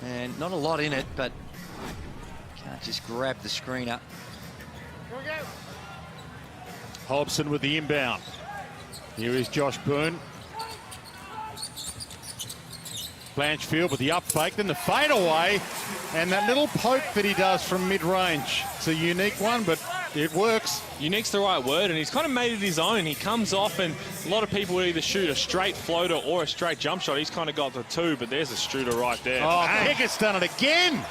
And not a lot in it, but can't just grab the screener. Hobson with the inbound. Here is Josh Boone. Blanchfield with the up fake, then the fade away, and that little poke that he does from mid-range. It's a unique one, but it works. Unique's the right word, and he's kind of made it his own. He comes off, and a lot of people will either shoot a straight floater or a straight jump shot. He's kind of got the two, but there's a shooter right there. Oh, Pickett's done it again.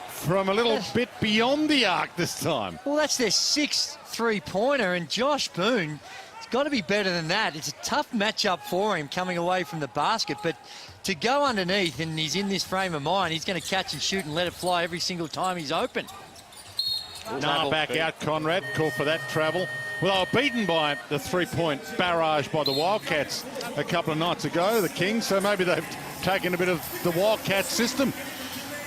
From a little bit beyond the arc this time. Well, that's their 6th three-pointer, and Josh Boone, it's got to be better than that. It's a tough matchup for him coming away from the basket, but to go underneath and he's in this frame of mind, he's going to catch and shoot and let it fly every single time he's open. Nah, back out, Conrad. Call for that travel. Well, they were beaten by the three-point barrage by the Wildcats a couple of nights ago, the Kings, so maybe they've taken a bit of the Wildcats system.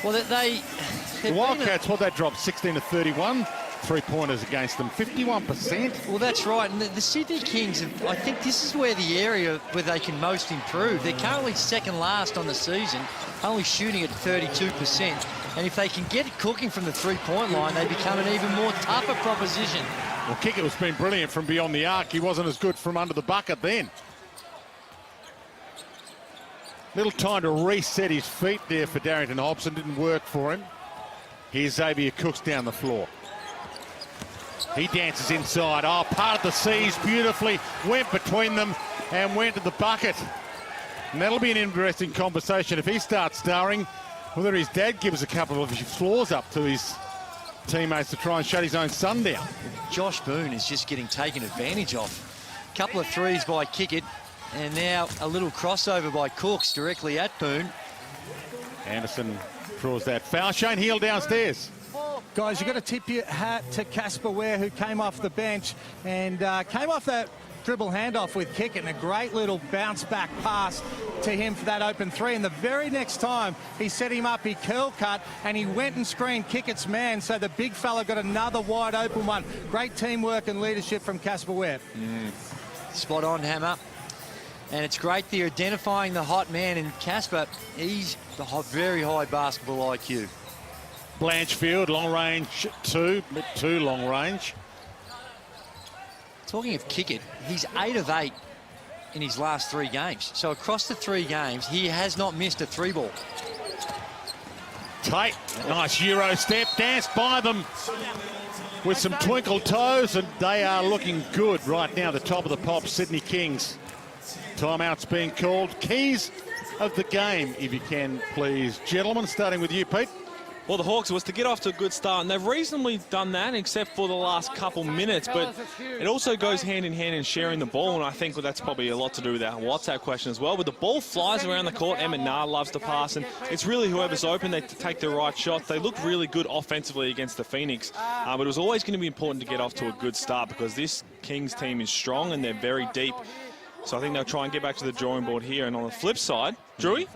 Well, the Wildcats, what they dropped, 16 to 31. Three-pointers against them, 51%. Well, that's right. And the Sydney Kings, I think this is where the area where they can most improve. They're currently second last on the season, only shooting at 32%. And if they can get it cooking from the three-point line, they become an even more tougher proposition. Well, Kicker has been brilliant from beyond the arc. He wasn't as good from under the bucket then. Little time to reset his feet there for Darrington Hobson. Didn't work for him. Here's Xavier Cooks down the floor. He dances inside. Oh, part of the C's beautifully. Went between them and went to the bucket. And that'll be an interesting conversation if he starts starring. Whether his dad gives a couple of floors up to his teammates to try and shut his own son down. Josh Boone is just getting taken advantage of. A couple of threes by Kickett, and now a little crossover by Cooks directly at Boone. Anderson draws that foul. Shane Heal downstairs. Guys, you've got to tip your hat to Casper Ware, who came off the bench and came off that dribble handoff with Kickett, and a great little bounce back pass to him for that open three. And the very next time he set him up, he curl cut and he went and screened Kickett's man, so the big fella got another wide open one. Great teamwork and leadership from Casper Ware. Spot on, Hammer. And it's great they're identifying the hot man, and Casper, he's the very high basketball IQ. Blanchfield, long range two, but too long range. Talking of Kickett, he's 8 of 8 in his last 3 games. So across the 3 games, he has not missed a 3-ball. Tate, nice Euro step, danced by them with some twinkle toes, and they are looking good right now. The top of the pop, Sydney Kings. Timeout's being called. Keys of the game, if you can, please. Gentlemen, starting with you, Pete. Well, the Hawks was to get off to a good start, and they've reasonably done that, except for the last couple minutes. But it also goes hand in hand in sharing the ball, and I think that's probably a lot to do with our WhatsApp question as well. But the ball flies around the court. Emmett Nah loves to pass, and it's really whoever's open, they take the right shots. They look really good offensively against the Phoenix, but it was always going to be important to get off to a good start because this Kings team is strong and they're very deep. So I think they'll try and get back to the drawing board here. And on the flip side, Drewy?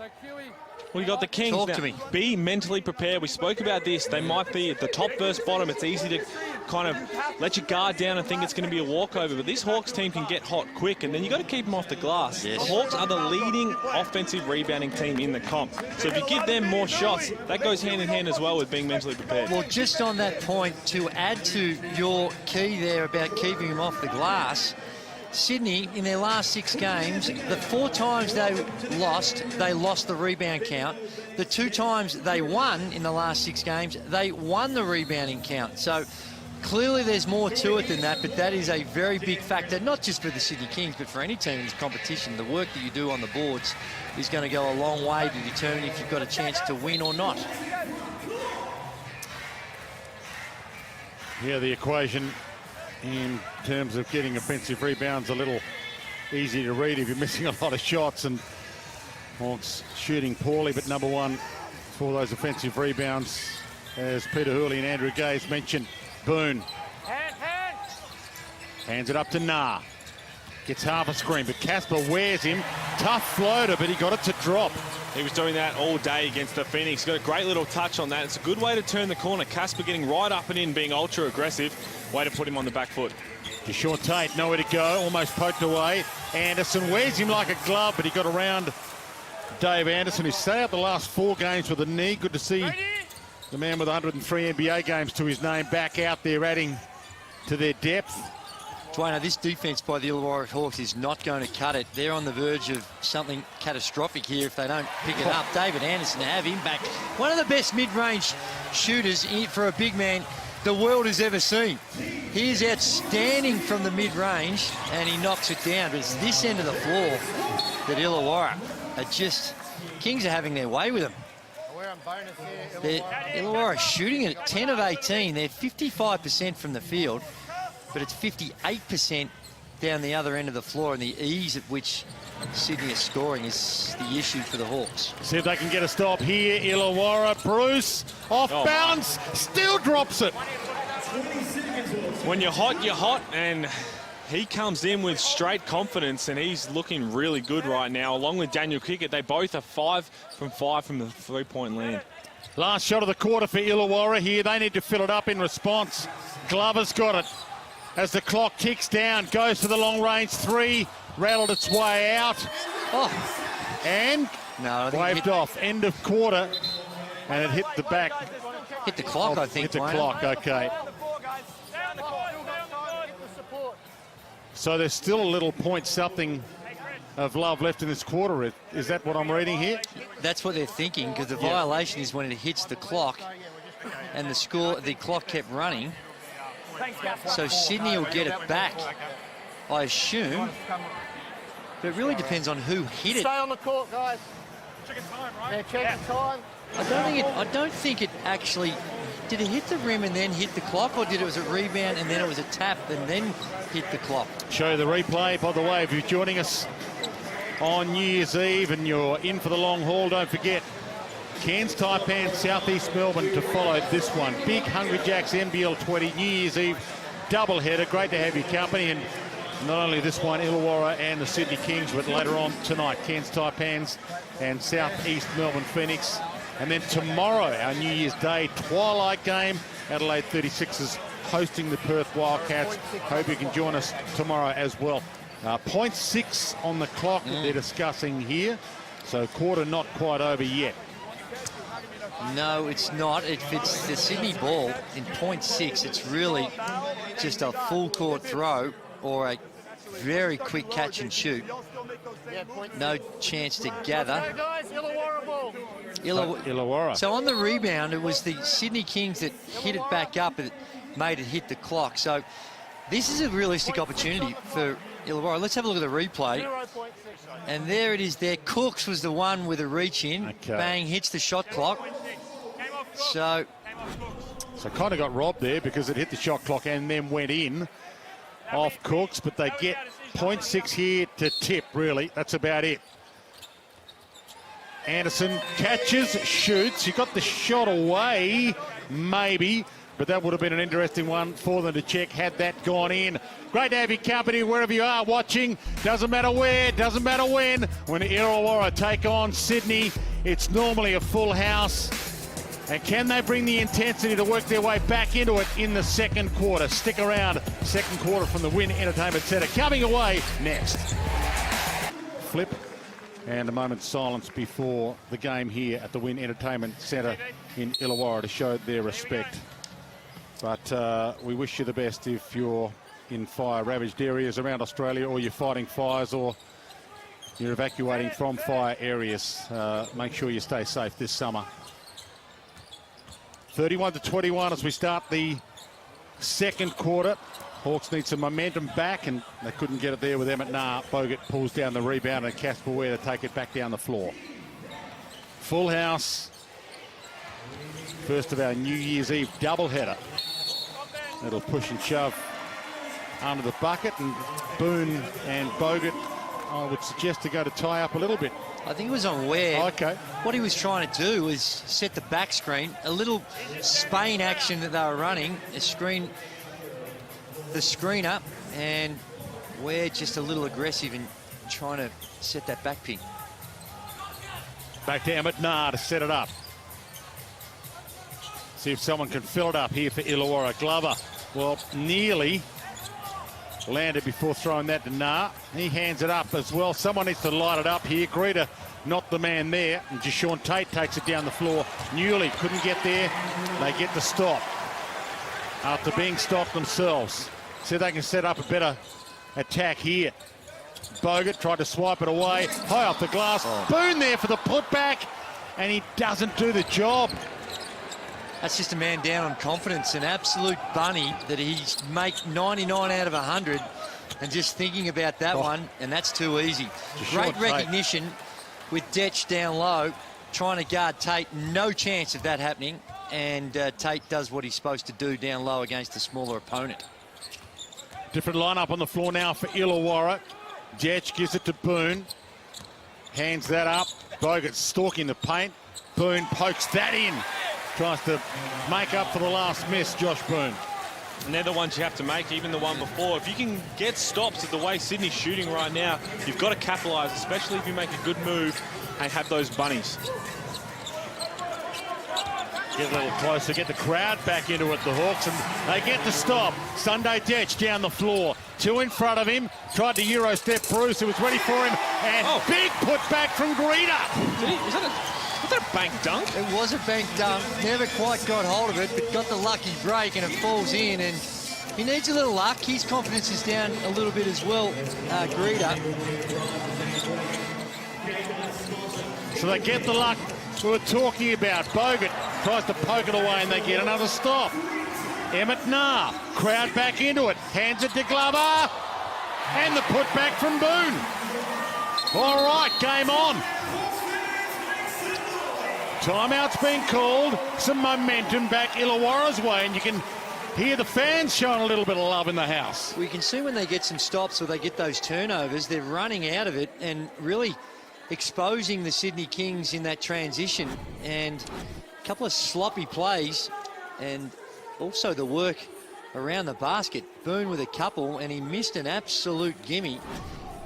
Well, you got the Kings. Talk now. to me. Be mentally prepared. We spoke about this. They might be at the top versus bottom. It's easy to kind of let your guard down and think it's going to be a walkover. But this Hawks team can get hot quick, and then you got to keep them off the glass. Yes. The Hawks are the leading offensive rebounding team in the comp. So if you give them more shots, that goes hand in hand as well with being mentally prepared. Well, just on that point, to add to your key there about keeping him off the glass, Sydney, in their last 6 games, the 4 times they lost the rebound count. The 2 times they won in the last 6 games, they won the rebounding count. So clearly there's more to it than that, but that is a very big factor, not just for the Sydney Kings, but for any team in this competition. The work that you do on the boards is going to go a long way to determine if you've got a chance to win or not. Yeah, the equation in terms of getting offensive rebounds a little easy to read if you're missing a lot of shots, and Hawks shooting poorly, but number one for those offensive rebounds, as Peter Hooley and Andrew Gaze mentioned. Boone hands it up to Nah, gets half a screen, but Casper wears him. Tough floater, but he got it to drop. He was doing that all day against the Phoenix. Got a great little touch on that. It's a good way to turn the corner. Casper getting right up and in, being ultra aggressive. Way to put him on the back foot. Deshaun Tate, nowhere to go, almost poked away. Anderson wears him like a glove, but he got around Dave Anderson, who's stayed out the last 4 games with a knee. Good to see the man with 103 NBA games to his name back out there, adding to their depth. Dwayne, this defence by the Illawarra Hawks is not going to cut it. They're on the verge of something catastrophic here if they don't pick it up. David Anderson, to have him back. One of the best mid-range shooters for a big man the world has ever seen. He is outstanding from the mid-range, and he knocks it down. But it's this end of the floor that Illawarra are just... Kings are having their way with them. Illawarra shooting it at 10 of 18. They're 55% from the field, but it's 58% down the other end of the floor, and the ease at which Sydney is scoring is the issue for the Hawks. See if they can get a stop here. Illawarra, Bruce, off balance, still drops it. When you're hot, and he comes in with straight confidence, and he's looking really good right now, along with Daniel Kickett. They both are 5 from 5 from the three-point land. Last shot of the quarter for Illawarra here. They need to fill it up in response. Glover's got it. As the clock ticks down, goes for the long-range 3, rattled its way out. And waved off. End of quarter, and it hit the back. Hit the clock, I think. Hit the clock, okay. So there's still a little point-something of love left in this quarter. Is that what I'm reading here? That's what they're thinking, because the violation is when it hits the clock, and the clock kept running. So Sydney will get it back, I assume. But it really depends on who hit it. Stay on the court, guys. Yeah, check the time. I don't think it actually... Did it hit the rim and then hit the clock, or did it was a rebound and then it was a tap and then hit the clock? Show you the replay. By the way, if you're joining us on New Year's Eve and you're in for the long haul, don't forget Cairns, Taipan, Southeast Melbourne to follow this one. Big Hungry Jacks NBL20 New Year's Eve doubleheader. Great to have your company, and not only this one, Illawarra and the Sydney Kings, but later on tonight, Cairns, Taipans and Southeast Melbourne Phoenix. And then tomorrow, our New Year's Day twilight game, Adelaide 36ers hosting the Perth Wildcats. Hope you can join us tomorrow as well. 0.6 on the clock that they're discussing here. So quarter not quite over yet. No, it's not. If it's the Sydney ball in 0.6, it's really just a full court throw or a very quick catch and shoot. No chance to gather. Illawarra. So on the rebound, it was the Sydney Kings that hit it back up and made it hit the clock. So this is a realistic opportunity for Illawarra. Let's have a look at the replay. And there it is there. Cooks was the one with a reach in. Okay. Bang, hits the shot clock. So kind of got robbed there because it hit the shot clock and then went in off Cooks, but they get 0.6 here to tip, really. That's about it. Anderson catches, shoots. He got the shot away, maybe, but that would have been an interesting one for them to check had that gone in. Great to have your company wherever you are watching. Doesn't matter where, doesn't matter when. When Illawarra take on Sydney, it's normally a full house. And can they bring the intensity to work their way back into it in the second quarter? Stick around. Second quarter from the Wynn Entertainment Centre. Coming away next. Flip. And a moment's silence before the game here at the Wynn Entertainment Centre in Illawarra to show their respect. But we wish you the best if you're in fire-ravaged areas around Australia, or you're fighting fires, or you're evacuating from fire areas. Make sure you stay safe this summer. 31-21 as we start the second quarter. Hawks need some momentum back, and they couldn't get it there with Emmett Nah. Bogut pulls down the rebound, and Casper Ware to take it back down the floor. Full house. First of our New Year's Eve doubleheader. It'll push and shove under the bucket, and Boone and Bogut, I would suggest, to go to tie up a little bit. I think it was on Ware. Okay. What he was trying to do was set the back screen, a little Spain action that they were running, the screen up, and Ware just a little aggressive in trying to set that back pin. Back to Emmett Nah to set it up. See if someone can fill it up here for Illawarra. Glover, well, nearly landed before throwing that to Nah. He hands it up as well. Someone needs to light it up here. Greta not the man there. And Deshaun Tate takes it down the floor. Newley couldn't get there. They get the stop after being stopped themselves. See if they can set up a better attack here. Bogut tried to swipe it away. High off the glass. Boone there for the putback. And he doesn't do the job. That's just a man down on confidence, an absolute bunny that he's make 99 out of 100 and just thinking about that one, and that's too easy. Great recognition with Detch down low, trying to guard Tate. No chance of that happening, and Tate does what he's supposed to do down low against a smaller opponent. Different lineup on the floor now for Illawarra. Detch gives it to Boone. Hands that up. Bogut stalking the paint. Boone pokes that in. Tries to make up for the last miss, Josh Boone. And they're the ones you have to make, even the one before. If you can get stops at the way Sydney's shooting right now, you've got to capitalise, especially if you make a good move and have those bunnies. Get a little closer, get the crowd back into it, the Hawks, and they get the stop. Sunday Detch down the floor. Two in front of him. Tried to Euro step Bruce, who was ready for him. And big putback from Greeter. Was that a bank dunk? It was a bank dunk. Never quite got hold of it, but got the lucky break, and it falls in. And he needs a little luck. His confidence is down a little bit as well, Greeter. So they get the luck we were talking about. Bogut tries to poke it away, and they get another stop. Emmett Nah, crowd back into it. Hands it to Glover. And the putback from Boone. All right, game on. Timeout's been called. Some momentum back Illawarra's way, and you can hear the fans showing a little bit of love in the house. We can see when they get some stops or they get those turnovers, they're running out of it and really exposing the Sydney Kings in that transition. And a couple of sloppy plays, and also the work around the basket. Boone with a couple, and he missed an absolute gimme.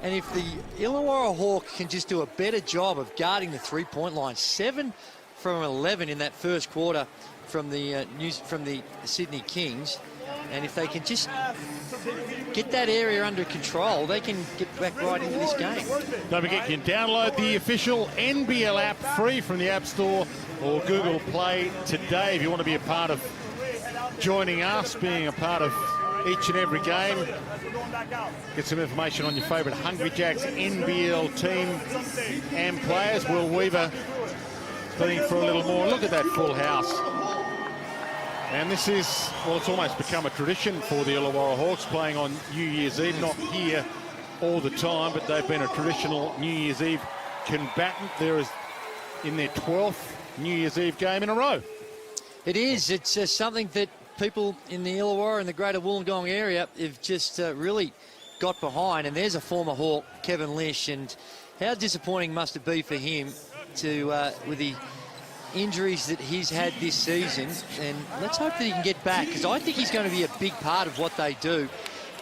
And if the Illawarra Hawk can just do a better job of guarding the three-point line, 7 from 11 in that first quarter from the Sydney Kings, and if they can just get that area under control, they can get back right into this game. Don't forget, you can download the official NBL app free from the App Store or Google Play today if you want to be a part of joining us, being a part of each and every game. Get some information on your favourite Hungry Jacks NBL team and players. Will Weaver playing for a little more. Look at that full house. And this is, well, it's almost become a tradition for the Illawarra Hawks playing on New Year's Eve. Not here all the time, but they've been a traditional New Year's Eve combatant. There is in their 12th New Year's Eve game in a row. It is. It's something that people in the Illawarra and the greater Wollongong area have just really got behind. And there's a former Hawk, Kevin Lish, and how disappointing must it be for him to with the injuries that he's had this season. And let's hope that he can get back, because I think he's going to be a big part of what they do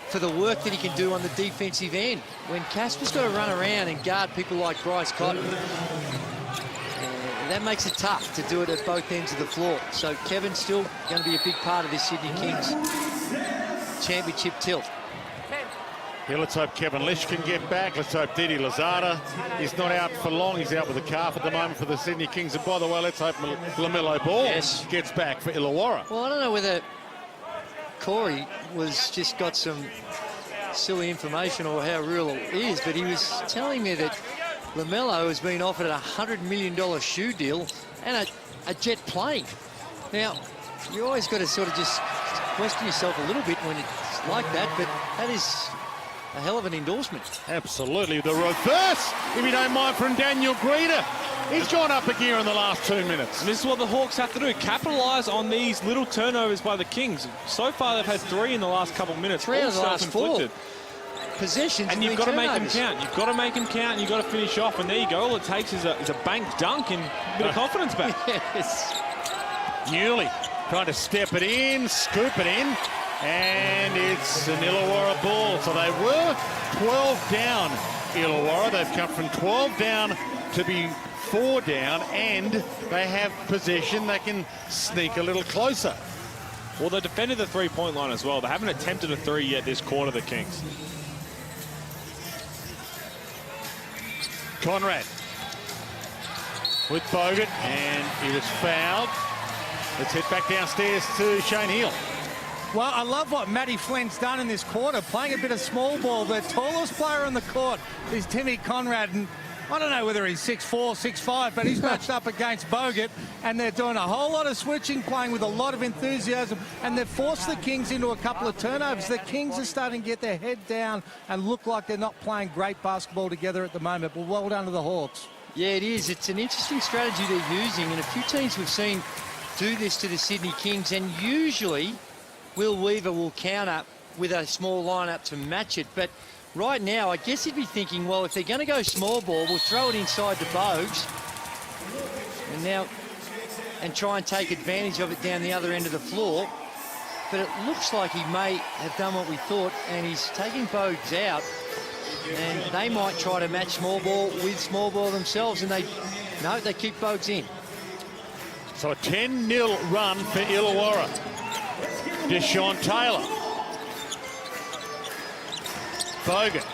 for the work that he can do on the defensive end. When Casper's got to run around and guard people like Bryce Cotton, that makes it tough to do it at both ends of the floor. So Kevin's still going to be a big part of this Sydney Kings championship tilt. Yeah, let's hope Kevin Lish can get back. Let's hope Didi Lazada is not out for long. He's out with a calf at the moment for the Sydney Kings. And by the way, let's hope LaMelo Ball gets back for Illawarra. Well, I don't know whether Corey was just got some silly information or how real it is, but he was telling me that LaMelo has been offered a $100 million shoe deal and a jet plane. Now, you always got to sort of just question yourself a little bit when it's like that, but that is a hell of an endorsement. Absolutely. The reverse, if you don't mind, from Daniel Greeter. He's gone up a gear in the last 2 minutes. And this is what the Hawks have to do, capitalise on these little turnovers by the Kings. So far, they've had 3 in the last couple of minutes. 3 of the last 4 possessions. And you've got to make them count. You've got to make them count, and you've got to finish off. And there you go. All it takes is a bank dunk and a bit of confidence back. Yes. Newley trying to step it in, scoop it in. And it's an Illawarra ball. So they were 12 down, Illawarra. They've come from 12 down to be 4 down, and they have possession. They can sneak a little closer. Well, they defended the three-point line as well. They haven't attempted a 3 yet this quarter, the Kings. Conrad with Bogut, and he was fouled. Let's head back downstairs to Shane Hill. Well, I love what Matty Flynn's done in this quarter, playing a bit of small ball. The tallest player on the court is Timmy Conrad, and I don't know whether he's 6'4", 6'5", but he's matched up against Bogut, and they're doing a whole lot of switching, playing with a lot of enthusiasm, and they've forced the Kings into a couple of turnovers. The Kings are starting to get their head down and look like they're not playing great basketball together at the moment, but well done to the Hawks. Yeah, it is. It's an interesting strategy they're using, and a few teams we've seen do this to the Sydney Kings, and usually Will Weaver will counter with a small lineup to match it. But right now, I guess he'd be thinking, well, if they're going to go small ball, we'll throw it inside the Bogues and try and take advantage of it down the other end of the floor. But it looks like he may have done what we thought, and he's taking Bogues out, and they might try to match small ball with small ball themselves, and they keep Bogues in. So a 10-0 run for Illawarra. Deshaun Taylor. Bogut.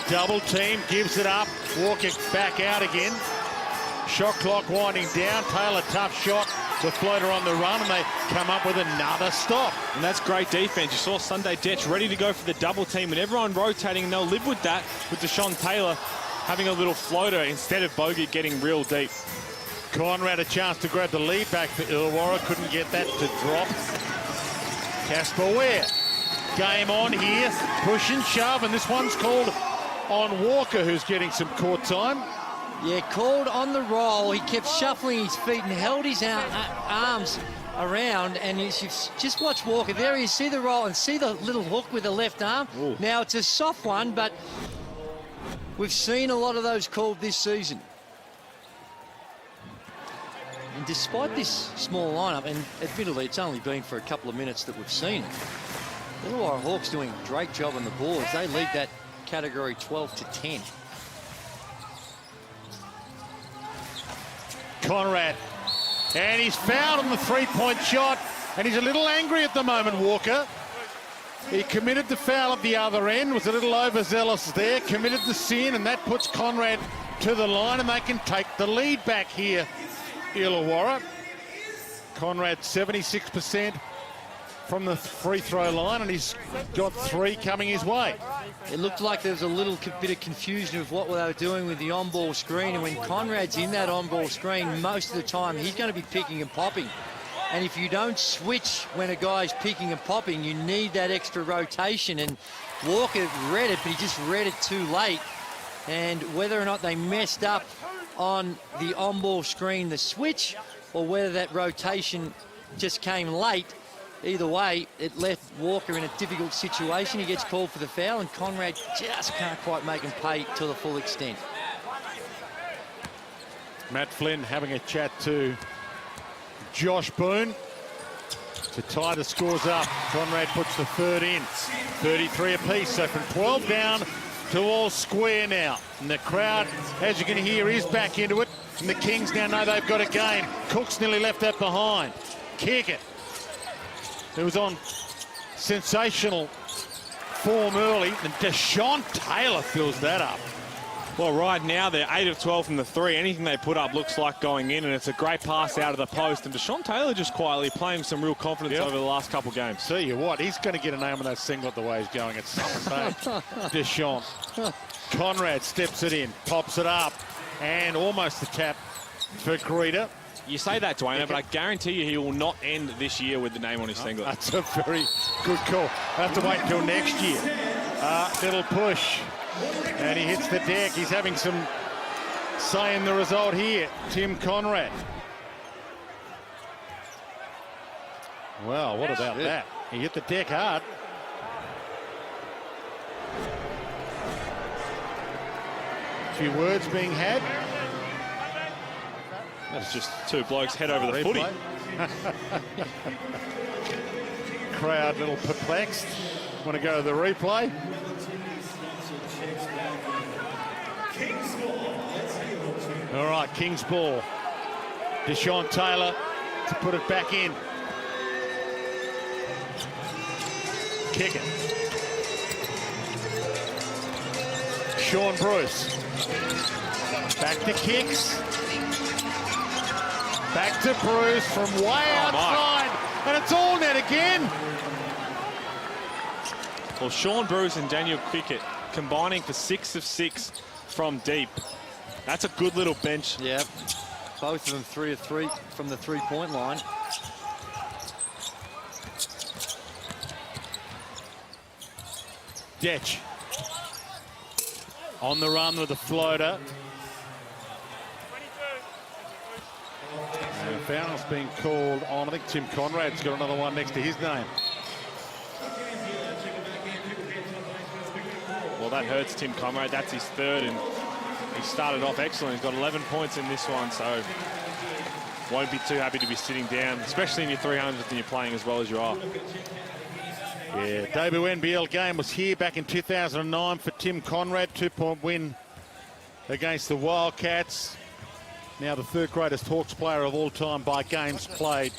Double team, gives it up. Walker back out again. Shot clock winding down. Taylor, tough shot. The floater on the run, and they come up with another stop. And that's great defense. You saw Sunday Detch ready to go for the double team, and everyone rotating, and they'll live with that, with Deshaun Taylor having a little floater instead of Bogut getting real deep. Conrad a chance to grab the lead back for Illawarra. Couldn't get that to drop. Casper Ware. Game on here. Push and shove, and this one's called on Walker, who's getting some court time. Yeah, called on the roll. He kept shuffling his feet and held his arms around, and you should just watch Walker. There you see the roll and see the little hook with the left arm. Ooh. Now, it's a soft one, but we've seen a lot of those called this season. And despite this small lineup, and admittedly it's only been for a couple of minutes that we've seen it, the Illawarra Hawks doing a great job on the boards. They lead that category 12-10. Conrad, and he's fouled on the three-point shot, and he's a little angry at the moment, Walker. He committed the foul at the other end, was a little overzealous there, committed the sin, and that puts Conrad to the line, and they can take the lead back here, Illawarra. Conrad 76% from the free throw line, and he's got 3 coming his way. It looked like there was a little bit of confusion of what they were doing with the on-ball screen, and when Conrad's in that on-ball screen, most of the time he's going to be picking and popping. And if you don't switch when a guy's picking and popping, you need that extra rotation, and Walker read it, but he just read it too late. And whether or not they messed up on the on-ball screen, the switch, or whether that rotation just came late, either way, it left Walker in a difficult situation. He gets called for the foul, and Conrad just can't quite make him pay to the full extent. Matt Flynn having a chat to Josh Boone to tie the scores up. Conrad puts the third in. 33 apiece, so from 12 down to all square now. And the crowd, as you can hear, is back into it. And the Kings now know they've got a game. Cook's nearly left that behind. Kick it. It was on sensational form early, and Deshaun Taylor fills that up. Well, right now they're 8 of 12 from the 3. Anything they put up looks like going in, and it's a great pass out of the post. And Deshaun Taylor just quietly playing some real confidence over the last couple of games. See you what, he's going to get a name on that singlet the way he's going at some stage. Deshaun. Conrad steps it in, pops it up, and almost a tap for Greta. You say that, Dwayne, but I guarantee you he will not end this year with the name on his singlet. That's a very good call. I'll have to wait until next year. Little push. And he hits the deck. He's having some say in the result here. Tim Conrad. Well, what about that? He hit the deck hard. A few words being had. That's just 2 blokes head over the footy. Crowd a little perplexed. Want to go to the replay. All right, Kings ball. Deshaun Taylor to put it back in. Kick it. Sean Bruce. Back to kicks. Back to Bruce from way outside, and it's all net again. Well, Sean Bruce and Daniel Pickett combining for 6 of 6 from deep. That's a good little bench. Yeah, both of them 3 of 3 from the three-point line. Detch on the run with the floater. And foul's being called on. I think Tim Conrad's got another one next to his name. Well, that hurts Tim Conrad. That's his third, and he started off excellent. He's got 11 points in this one, so won't be too happy to be sitting down, especially in your 300s and you're playing as well as you are. Yeah, debut NBL game was here back in 2009 for Tim Conrad. 2-point win against the Wildcats. Now the third greatest Hawks player of all time by games played.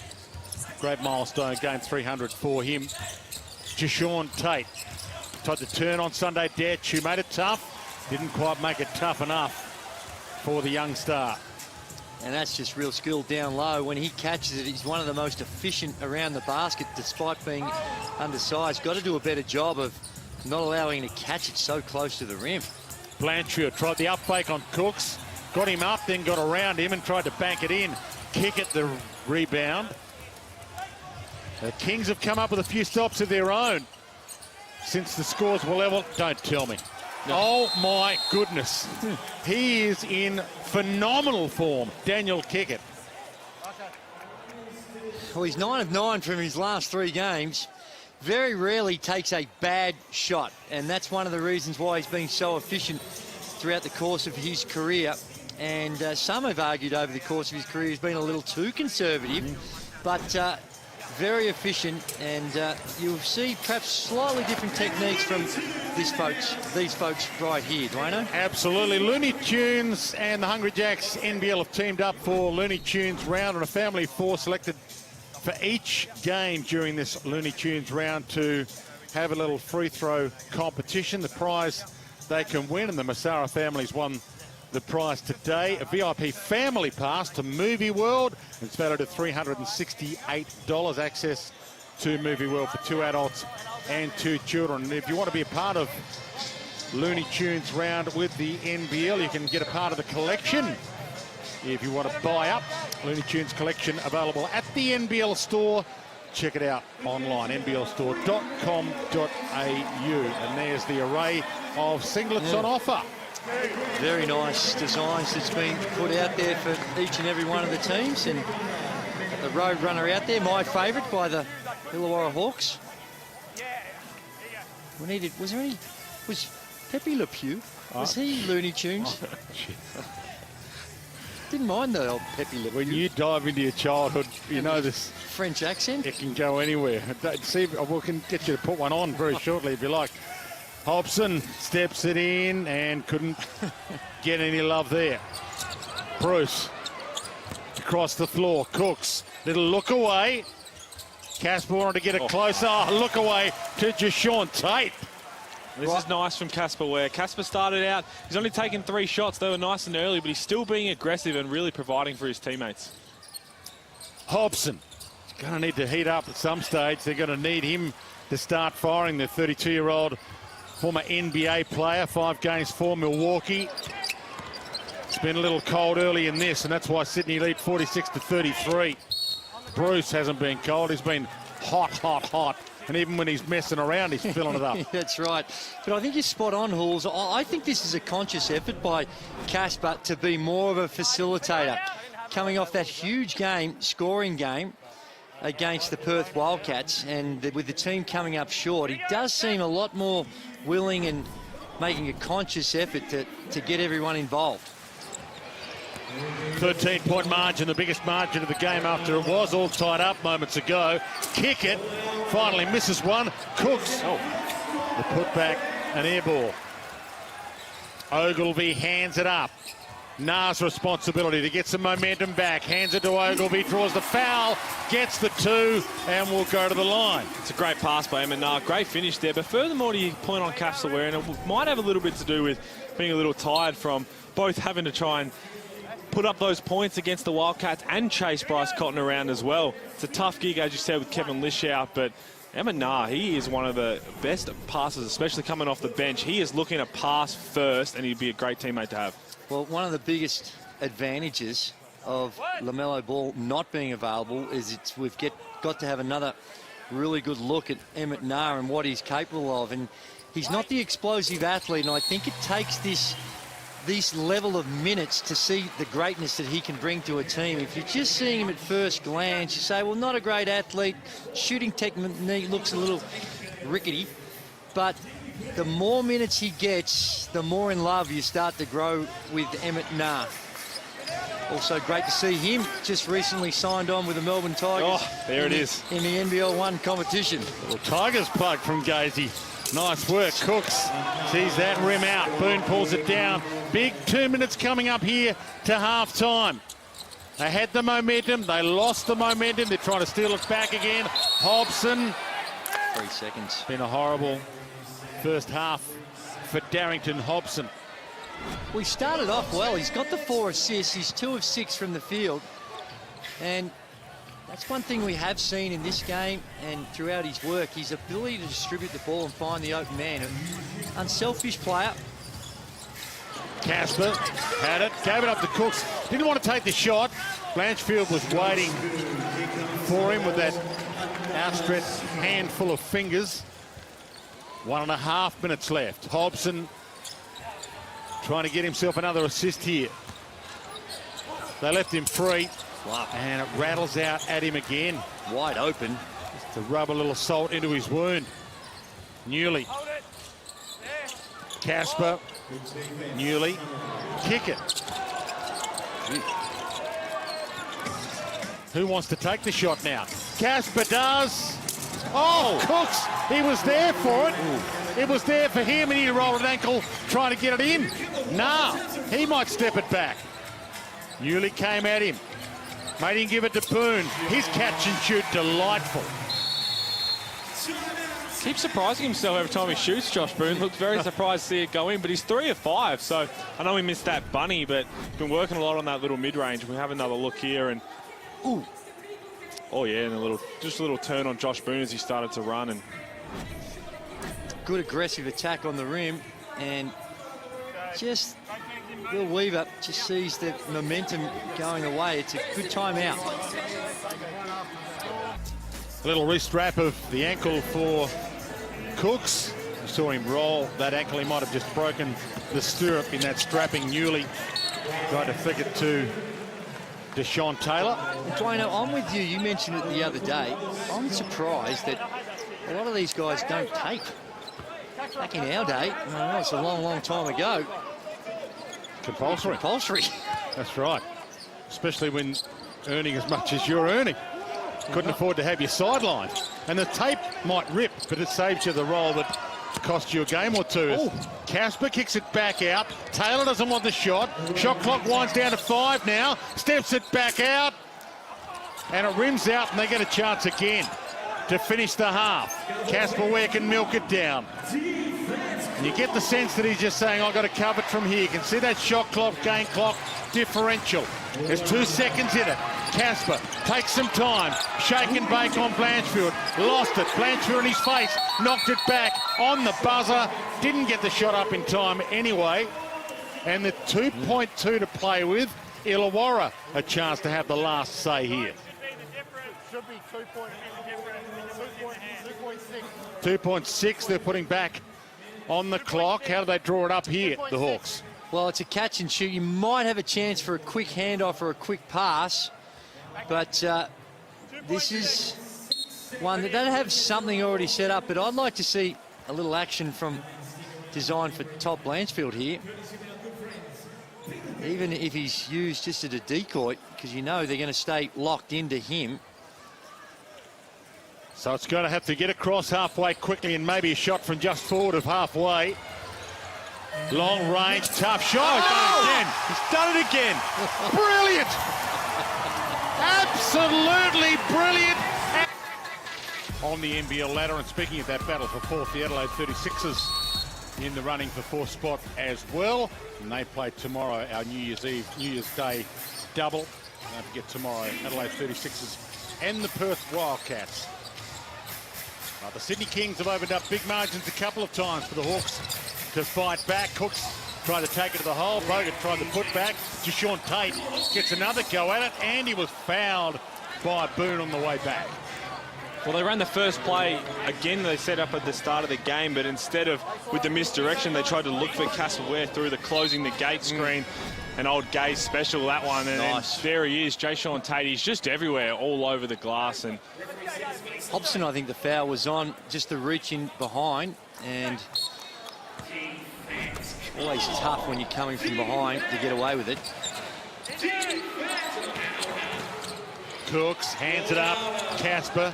Great milestone, game 300 for him. Jashawn Tate tried to turn on Sunday. Detch, who made it tough, didn't quite make it tough enough for the young star. And that's just real skill down low. When he catches it, he's one of the most efficient around the basket, despite being undersized. Got to do a better job of not allowing him to catch it so close to the rim. Blanchard tried the up fake on Cooks, got him up, then got around him and tried to bank it in. Kick at the rebound. The Kings have come up with a few stops of their own since the scores were level. Don't tell me. No. Oh my goodness. He is in phenomenal form, Daniel Kickett. Well, he's 9 of 9 from his last 3 games. Very rarely takes a bad shot, and that's one of the reasons why he's been so efficient throughout the course of his career. And some have argued over the course of his career he's been a little too conservative, but very efficient, and you'll see perhaps slightly different techniques from these folks right here, Dwayno. Absolutely. Looney Tunes and the Hungry Jacks NBL have teamed up for Looney Tunes round, and a family of 4 selected for each game during this Looney Tunes round to have a little free throw competition. The prize they can win, and the Massara families won the prize today, a VIP family pass to Movie World. It's valued at $368. Access to Movie World for 2 adults and 2 children. And if you want to be a part of Looney Tunes round with the NBL, you can get a part of the collection. If you want to buy up, Looney Tunes collection available at the NBL store. Check it out online, nblstore.com.au. And there's the array of singlets on offer. Very nice designs that's been put out there for each and every one of the teams, and the road runner out there, my favourite by the Illawarra Hawks. Was Pepe Le Pew? Was he Looney Tunes? Didn't mind the old Pepe Le Pew. When you dive into your childhood, you know this French accent. It can go anywhere. See, we can get you to put one on very shortly if you like. Hobson steps it in and couldn't get any love there. Bruce across the floor. Cooks, little look away. Casper wanted to get it closer. Look away to Jashawn Tate. This is nice from Casper Ware. Casper started out, he's only taken 3 shots. They were nice and early, but he's still being aggressive and really providing for his teammates. Hobson going to need to heat up at some stage. They're going to need him to start firing. The 32-year-old former NBA player, 5 games for Milwaukee. It's been a little cold early in this, and that's why Sydney lead 46-33. Bruce hasn't been cold. He's been hot, hot, hot. And even when he's messing around, he's filling it up. That's right. But I think you're spot on, Halls. I think this is a conscious effort by Casper to be more of a facilitator. Coming off that huge game, scoring game, against the Perth Wildcats, and with the team coming up short, he does seem a lot more willing and making a conscious effort to get everyone involved. 13-point margin, the biggest margin of the game after it was all tied up moments ago. Kick it, finally misses one. Cooks, the putback, an air ball. Ogilvy hands it up. Na's responsibility to get some momentum back. Hands it to Ogilvy, draws the foul, gets the 2, and will go to the line. It's a great pass by him, and great finish there. But furthermore, to your point on Casper Ware, and it might have a little bit to do with being a little tired from both having to try and put up those points against the Wildcats and chase Bryce Cotton around as well. It's a tough gig, as you said, with Kevin Lish out, but Emmett Nah, he is one of the best passers, especially coming off the bench. He is looking to pass first, and he'd be a great teammate to have. Well, one of the biggest advantages of LaMelo Ball not being available is we've got to have another really good look at Emmett Nah and what he's capable of. And he's not the explosive athlete, and I think it takes this level of minutes to see the greatness that he can bring to a team. If you're just seeing him at first glance, you say, well, not a great athlete, shooting technique looks a little rickety, but the more minutes he gets, the more in love you start to grow with Emmett Nah. Also great to see him just recently signed on with the Melbourne Tigers. Oh, there it is. In the NBL1 competition. Well, Tigers plug from Gazy. Nice work. Cooks sees that rim out. Boone pulls it down. Big 2 minutes coming up here to half-time. They had the momentum. They lost the momentum. They're trying to steal it back again. Hobson. 3 seconds. Been a horrible first half for Darrington Hobson. We started off well. He's got the 4 assists. He's 2 of 6 from the field. And that's one thing we have seen in this game and throughout his work, his ability to distribute the ball and find the open man. An unselfish player. Casper had it, gave it up to Cooks. Didn't want to take the shot. Blanchfield was waiting for him with that outstretched handful of fingers. 1.5 minutes left. Hobson trying to get himself another assist here. They left him free. And it rattles out at him again. Wide open. Just to rub a little salt into his wound. Newley. Casper. Newley. Kick it. Who wants to take the shot now? Casper does. Oh, Cooks. He was there for it. It was there for him, and he rolled an ankle trying to get it in. Nah, he might step it back. Newley came at him. Made him give it to Boone. His catch and shoot delightful. Keeps surprising himself every time he shoots, Josh Boone. Looks very surprised to see it go in, but he's 3 of 5. So I know we missed that bunny, but he's been working a lot on that little mid-range. We have another look here, and ooh. Oh yeah, and just a little turn on Josh Boone as he started to run. And good aggressive attack on the rim, and just Will Weaver just sees the momentum going away. It's a good timeout. A little wrist wrap of the ankle for Cooks. You saw him roll that ankle. He might have just broken the stirrup in that strapping. Newley tried to flick it to Deshaun Taylor. Dwayne, I'm with you. You mentioned it the other day. I'm surprised that a lot of these guys don't tape. Back in our day, I know it's a long, long time ago. Compulsory. Compulsory. That's right. Especially when earning as much as you're earning. Couldn't afford to have your sideline. And the tape might rip, but it saves you the roll that cost you a game or two. Ooh. Casper kicks it back out. Taylor doesn't want the shot. Shot clock winds down to 5 now. Steps it back out. And it rims out, and they get a chance again to finish the half. Casper Ware can milk it down. And you get the sense that he's just saying, I've got to cover it from here. You can see that shot clock, game clock differential. There's 2 seconds in it. Casper takes some time. Shake and bake on Blanchfield. Lost it. Blanchfield in his face. Knocked it back on the buzzer. Didn't get the shot up in time anyway. And the 2.2 to play with. Illawarra a chance to have the last say here. Should be 2.6. 2.6 they're putting back on the clock. How do they draw it up here, the Hawks? Well, it's a catch and shoot. You might have a chance for a quick handoff or a quick pass, but this is one that they have something already set up, but I'd like to see a little action from design for Todd Blanchfield here. Even if he's used just as a decoy, because you know they're going to stay locked into him. So it's going to have to get across halfway quickly, and maybe a shot from just forward of halfway. Long range, tough shot. Oh! He's done it again. Brilliant. Absolutely brilliant. On the NBL ladder, and speaking of that battle for fourth, the Adelaide 36ers in the running for fourth spot as well. And they play tomorrow, our New Year's Day double. Don't forget tomorrow, Adelaide 36ers and the Perth Wildcats. The Sydney Kings have opened up big margins a couple of times for the Hawks to fight back. Cooks tried to take it to the hole. Bogut tried to put back. Deshaun Tate gets another go at it, and he was fouled by Boone on the way back. Well, they ran the first play again. They set up at the start of the game, but instead of with the misdirection, they tried to look for Casper Ware through the closing the gate screen. An old Gaze special, that one. And nice. There he is, Deshaun Tate. He's just everywhere, all over the glass. And Hobson, I think the foul was on, just the reach in behind, and always tough when you're coming from behind to get away with it. Cooks hands it up. Casper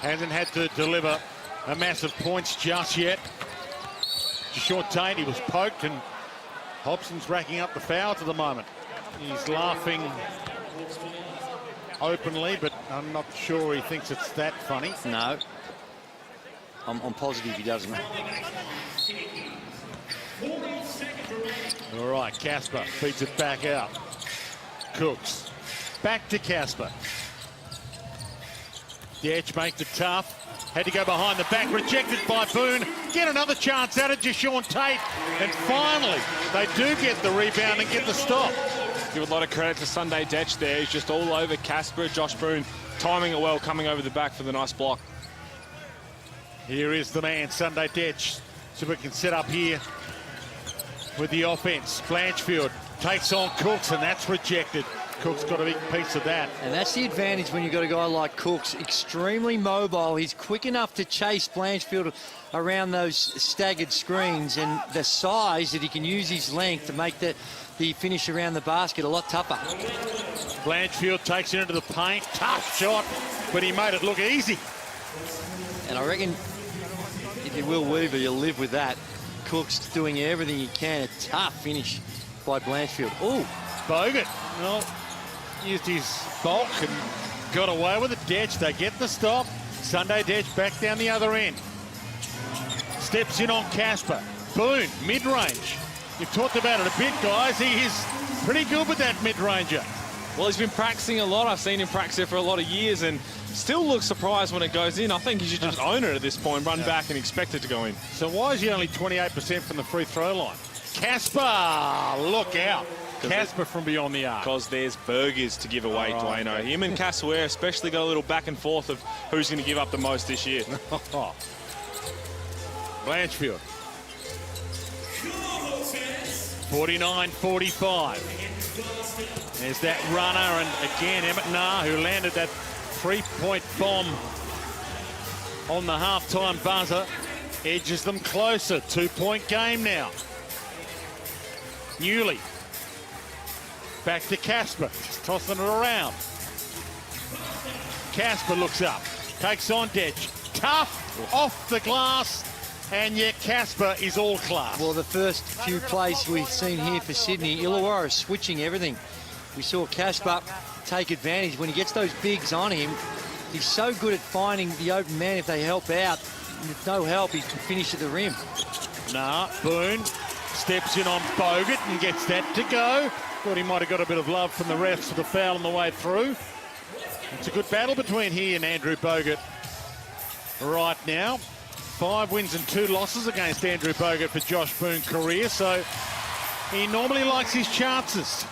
hasn't had to deliver a massive points just yet. Deshaun Tate, he was poked, and Hobson's racking up the fouls at the moment. He's laughing openly, but I'm not sure he thinks it's that funny. No. I'm positive he doesn't. All right, Casper feeds it back out. Cooks. Back to Casper. The edge makes it tough. Had to go behind the back, rejected by Boone. Get another chance at it, Deshaun Tate. And finally, they do get the rebound and get the stop. give a lot of credit to Sunday Detch there. He's just all over Casper. Josh Boone timing it well, coming over the back for the nice block. Here is the man, Sunday Detch. So we can set up here with the offense. Blanchfield takes on Cooks, and that's rejected. Cook's got a big piece of that. And that's the advantage when you've got a guy like Cooks, extremely mobile. He's quick enough to chase Blanchfield around those staggered screens, and the size that he can use his length to make the finish around the basket a lot tougher. Blanchfield takes it into the paint. Tough shot, but he made it look easy. And I reckon if you Will Weaver, you'll live with that. Cook's doing everything he can. A tough finish by Blanchfield. Oh, Bogut, well, used his bulk and got away with it. Detch, they get the stop. Sunday Detch back down the other end. Steps in on Casper. Boone, mid-range. You've talked about it a bit, guys. He is pretty good with that mid-ranger. Well, he's been practicing a lot. I've seen him practice it for a lot of years and still looks surprised when it goes in. I think he should just own it at this point, run back and expect it to go in. So why is he only 28% from the free throw line? Casper, look out. Casper from beyond the arc. Because there's burgers to give away, right, Dwayno. Him and Casper especially got a little back and forth of who's going to give up the most this year. Blanchfield. 49-45. There's that runner, and again, Emmett Nah, who landed that three-point bomb on the halftime buzzer, edges them closer. Two-point game now. Newley. Back to Casper, just tossing it around. Casper looks up, takes on Detch. Tough, off the glass, and yet Casper is all class. well, the first few plays we've seen here for Sydney, Illawarra is switching everything. We saw Casper take advantage. When he gets those bigs on him, he's so good at finding the open man if they help out. With no help, he can finish at the rim. Nah, Boone steps in on Bogut and gets that to go. Thought he might have got a bit of love from the refs for the foul on the way through. It's a good battle between he and Andrew Bogut right now. 5 wins and 2 losses against Andrew Bogut for Josh Boone career, so he normally likes his chances.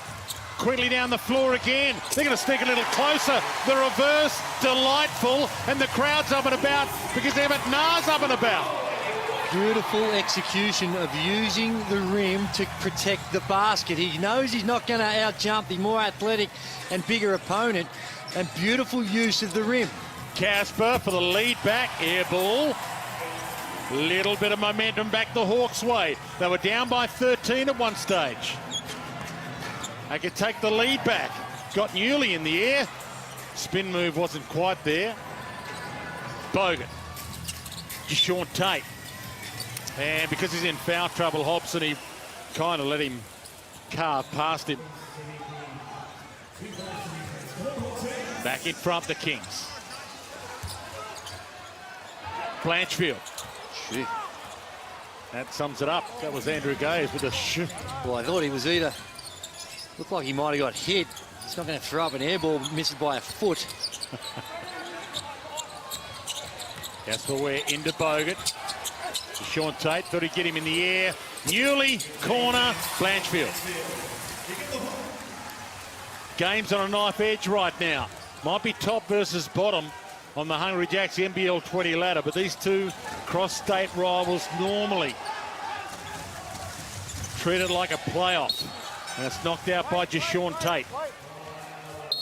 Quickly down the floor again. They're going to stick a little closer. The reverse, delightful, and the crowd's up and about because Emmett Nah's up and about. Beautiful execution of using the rim to protect the basket. He knows he's not going to out-jump the more athletic and bigger opponent, and beautiful use of the rim. Casper for the lead back, air ball. Little bit of momentum back the Hawks' way. They were down by 13 at one stage. They could take the lead back. Got Newley in the air. Spin move wasn't quite there. Bogut. Deshaun Tate. And because he's in foul trouble, Hobson, he kind of let him carve past him. Back in front, the Kings. Blanchfield. That sums it up. That was Andrew Gaze with a Well, I thought he was either... Looked like he might have got hit. He's not going to throw up an air ball, miss it by a foot. Casper Ware into Bogut. Sean Tate thought he'd get him in the air. Newley, corner, Blanchfield. Game's on a knife edge right now. Might be top versus bottom on the Hungry Jacks NBL20 ladder, but these two cross-state rivals normally treated like a playoff. And it's knocked out by Sean Tate.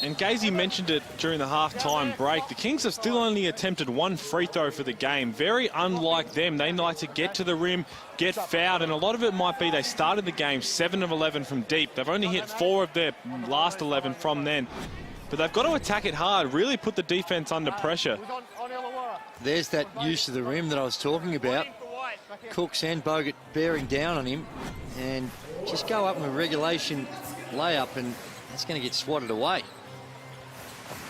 And Gazy mentioned it during the half-time break. The Kings have still only attempted one free throw for the game. Very unlike them. They like to get to the rim, get fouled, and a lot of it might be they started the game 7 of 11 from deep. They've only hit 4 of their last 11 from then. But they've got to attack it hard, really put the defense under pressure. There's that use of the rim that I was talking about. Cooks and Bogut bearing down on him, and just go up in a regulation layup, and it's going to get swatted away.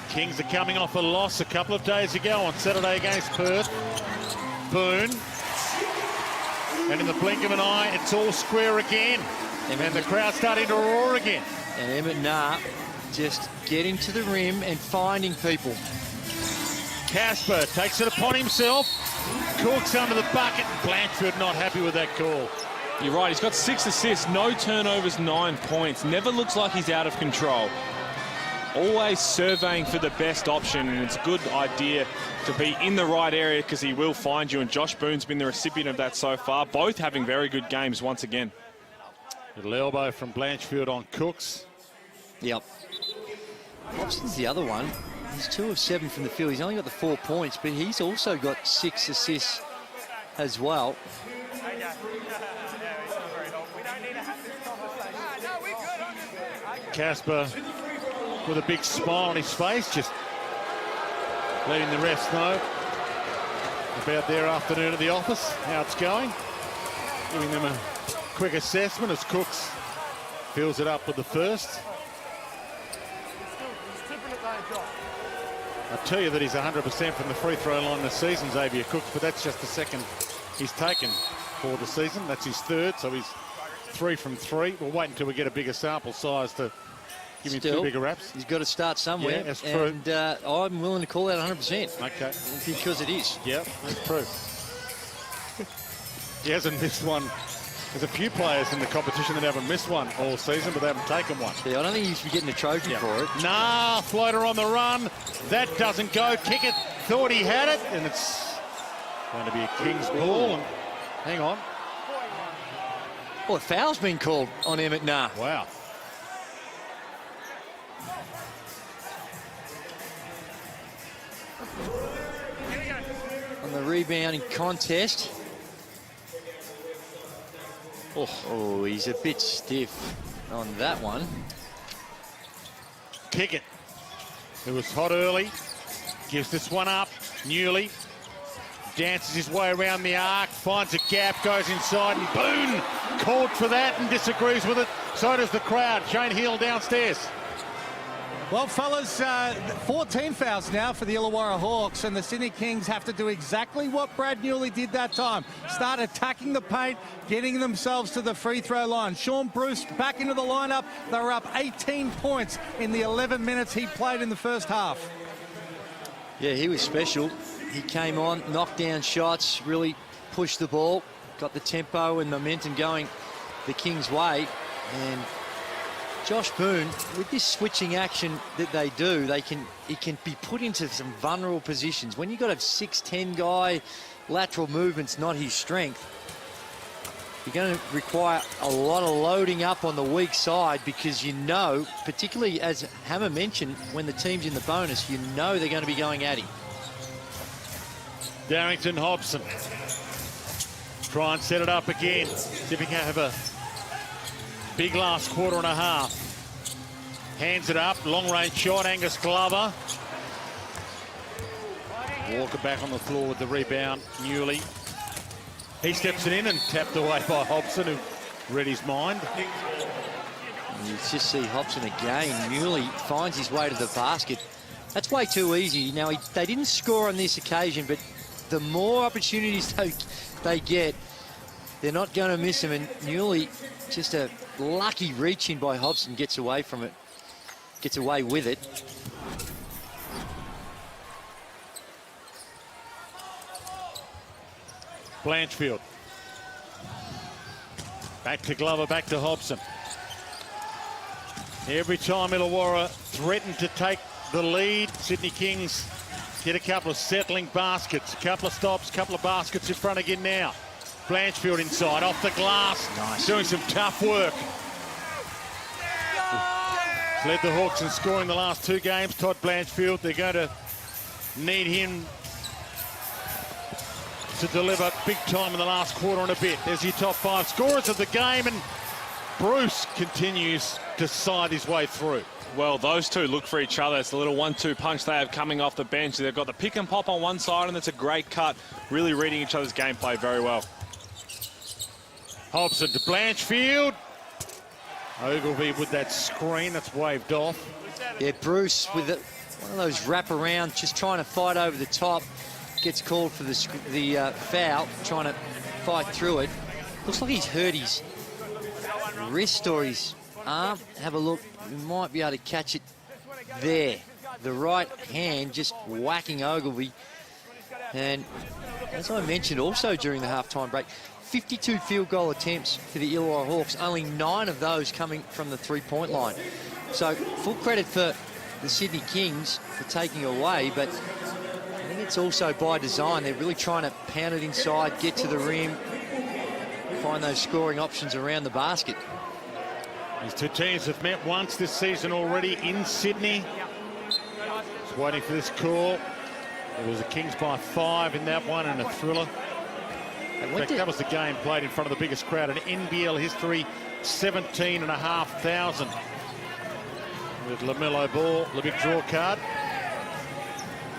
Kings are coming off a loss a couple of days ago on Saturday against Perth. Boone. And in the blink of an eye, it's all square again. And the crowd's starting to roar again. And Emmett Nah just getting to the rim and finding people. Casper takes it upon himself. Cooks under the bucket. Blanchfield not happy with that call. You're right, he's got 6 assists, no turnovers, 9 points. Never looks like he's out of control. Always surveying for the best option, and it's a good idea to be in the right area because he will find you, and Josh Boone's been the recipient of that so far, both having very good games once again. Little elbow from Blanchfield on Cooks. Yep. Hobson's the other one. He's 2 of 7 from the field. He's only got the 4 points, but he's also got 6 assists as well. Casper with a big smile on his face, just letting the refs know about their afternoon at the office, how it's going, giving them a quick assessment as Cooks fills it up with the first. I'll tell you that he's 100% from the free throw line this season, Xavier Cooks, but that's just the second he's taken for the season. That's his third, so he's 3 from 3. We'll wait until we get a bigger sample size to give him 2 bigger raps. He's got to start somewhere. Yeah, that's true. And I'm willing to call that 100%. Okay. Because it is. Yeah, that's true. He hasn't missed one. There's a few players in the competition that haven't missed one all season, but they haven't taken one. Yeah, I don't think you should be getting a trophy for it. Nah, floater on the run. That doesn't go. Kick it. Thought he had it, and it's going to be a Kings ball. And hang on. Well, a foul's been called on Emmett Nah. Wow. On the rebounding contest. Oh, he's a bit stiff on that one. Kick it. It was hot early. Gives this one up. Newley dances his way around the arc, finds a gap, goes inside, and Boone called for that and disagrees with it. So does the crowd. Shane Hill downstairs. Well, fellas, 14 fouls now for the Illawarra Hawks, and the Sydney Kings have to do exactly what Brad Newley did that time. Start attacking the paint, getting themselves to the free throw line. Sean Bruce back into the lineup. They were up 18 points in the 11 minutes he played in the first half. Yeah, he was special. He came on, knocked down shots, really pushed the ball, got the tempo and momentum going the Kings' way. And Josh Boone, with this switching action that they do, he can be put into some vulnerable positions. When you've got a 6'10" guy, lateral movement's not his strength. You're going to require a lot of loading up on the weak side because you know, particularly as Hammer mentioned, when the team's in the bonus, you know they're going to be going at him. Darrington Hobson. Try and set it up again. See if he can have a big last quarter and a half. Hands it up, long range shot, Angus Glover. Walker back on the floor with the rebound, Newley. He steps it in and tapped away by Hobson, who read his mind. And you just see Hobson again. Newley finds his way to the basket. That's way too easy. Now, they didn't score on this occasion, but the more opportunities they get, they're not going to miss him, and Newley, just a lucky reach in by Hobson, gets away from it, gets away with it. Blanchfield. Back to Glover, back to Hobson. Every time Illawarra threatened to take the lead, Sydney Kings get a couple of settling baskets, a couple of stops, a couple of baskets in front again now. Blanchfield inside, off the glass, Nice. doing some tough work. Led the Hawks in scoring the last 2 games, Todd Blanchfield. They're going to need him to deliver big time in the last quarter and a bit. There's your top 5 scorers of the game, and Bruce continues to side his way through. Well, those two look for each other. It's a little 1-2 punch they have coming off the bench. They've got the pick and pop on one side, and it's a great cut. Really reading each other's gameplay very well. Hobson to Blanchfield. Ogilvie with that screen that's waved off. Yeah, Bruce with one of those wrap-around, just trying to fight over the top. Gets called for the foul, trying to fight through it. Looks like he's hurt his wrist or his arm. Have a look. We might be able to catch it there. The right hand just whacking Ogilvie. And as I mentioned also during the halftime break, 52 field goal attempts for the Illawarra Hawks, only 9 of those coming from the 3-point line. So full credit for the Sydney Kings for taking away, but I think it's also by design. They're really trying to pound it inside, get to the rim, find those scoring options around the basket. These two teams have met once this season already in Sydney. Just waiting for this call. It was the Kings by 5 in that one, and a thriller. In fact, that was the game played in front of the biggest crowd in NBL history, 17,500. With LaMelo Ball, the big draw card.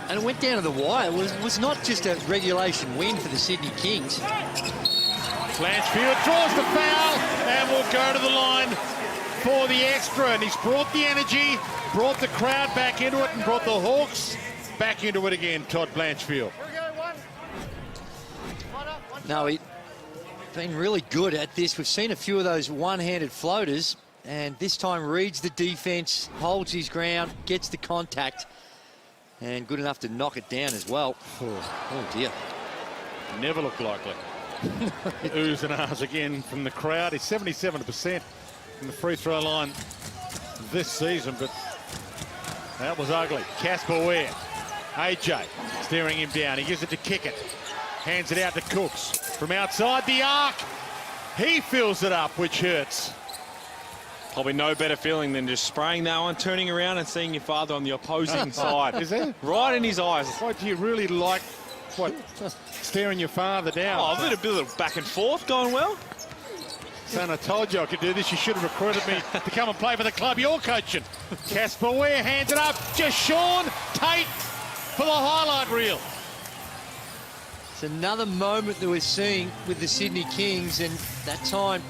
And it went down to the wire. It was not just a regulation win for the Sydney Kings. Blanchfield draws the foul and will go to the line for the extra. And he's brought the energy, brought the crowd back into it, and brought the Hawks back into it again, Todd Blanchfield. No, he's been really good at this. We've seen a few of those one-handed floaters, and this time reads the defense, holds his ground, gets the contact, and good enough to knock it down as well. Oh dear. Never looked likely. Oohs and ahs again from the crowd. He's 77% from the free throw line this season, but that was ugly. Casper Ware. AJ staring him down. He gives it to Kickett. Hands it out to Cooks. From outside the arc, he fills it up, which hurts. Probably no better feeling than just spraying that one, turning around and seeing your father on the opposing side. Is there? Right in his eyes. Why do you really like, staring your father down? Oh, a bit of back and forth going well. Son, I told you I could do this. You should have recruited me to come and play for the club you're coaching. Casper Ware hands it up. Just Sean Tate for the highlight reel. It's another moment that we're seeing with the Sydney Kings, and that time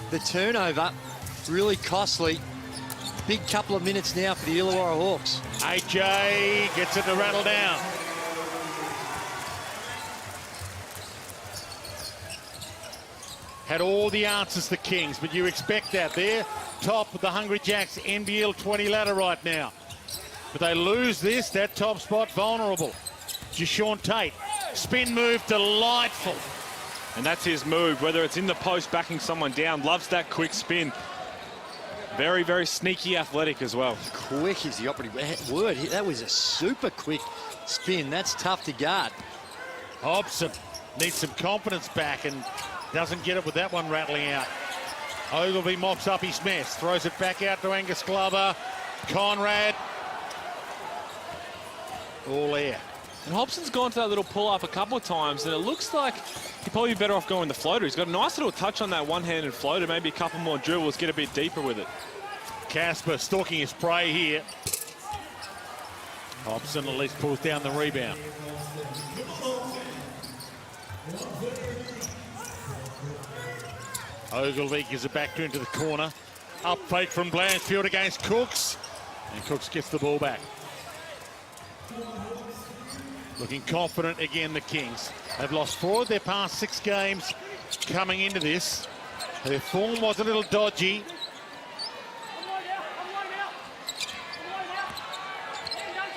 the turnover really costly. Big couple of minutes now for the Illawarra Hawks. AJ gets it to rattle down. Had all the answers, the Kings, but you expect that. They're top of the Hungry Jacks NBL20 ladder right now. But they lose this, that top spot vulnerable. Jashawn Tate, spin move, delightful. And that's his move, whether it's in the post backing someone down. Loves that quick spin. Very, very sneaky athletic as well. Quick is the operative word. That was a super quick spin. That's tough to guard. Hobson needs some confidence back and doesn't get it with that one rattling out. Ogilvie mops up his mess, throws it back out to Angus Glover. Conrad. All air. And Hobson's gone to that little pull-up a couple of times, and it looks like he'd probably be better off going the floater. He's got a nice little touch on that one-handed floater, maybe a couple more dribbles, get a bit deeper with it. Casper stalking his prey here. Hobson at least pulls down the rebound. Ogilvie gives it back to into the corner. Up fake from Blanchfield against Cooks. And Cooks gets the ball back. Looking confident again, the Kings. They've lost 4 of their past 6 games coming into this. Their form was a little dodgy.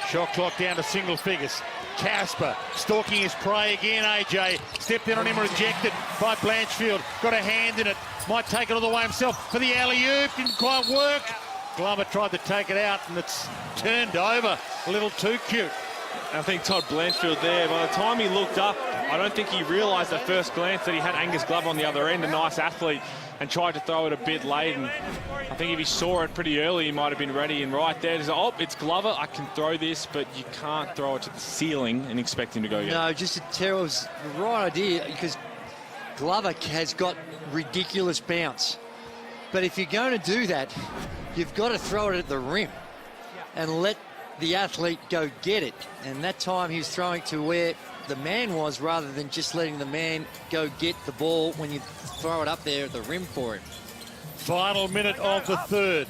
Shot clock down to single figures. Casper stalking his prey again. AJ stepped in on him, rejected by Blanchfield. Got a hand in it. Might take it all the way himself for the alley-oop. Didn't quite work. Glover tried to take it out, and it's turned over. A little too cute. I think Todd Blanchfield there, by the time he looked up, I don't think he realised at first glance that he had Angus Glover on the other end, a nice athlete, and tried to throw it a bit late. And I think if he saw it pretty early, he might have been ready. And right there, he's like, oh, it's Glover, I can throw this, but you can't throw it to the ceiling and expect him to go get it. No, just a terrible, the right idea, because Glover has got ridiculous bounce. But if you're going to do that, you've got to throw it at the rim and let the athlete go get it. And that time he was throwing to where the man was rather than just letting the man go get the ball when you throw it up there at the rim for him. Final minute of the third.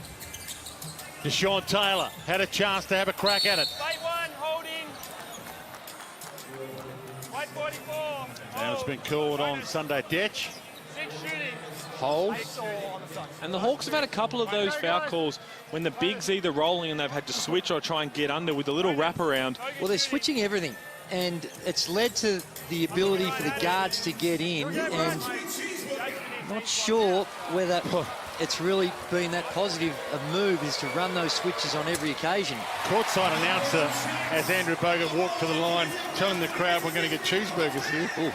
Deshaun Taylor had a chance to have a crack at it. Fight one, holding. White 44. And it's been called on Sunday Detch. 6 shooting. Hold. And the Hawks have had a couple of those foul calls when the big's either rolling and they've had to switch or try and get under with a little wraparound. Well, they're switching everything, and it's led to the ability for the guards to get in, and not sure whether it's really been that positive a move is to run those switches on every occasion. Courtside announcer as Andrew Bogut walked to the line telling the crowd we're going to get cheeseburgers here. Ooh.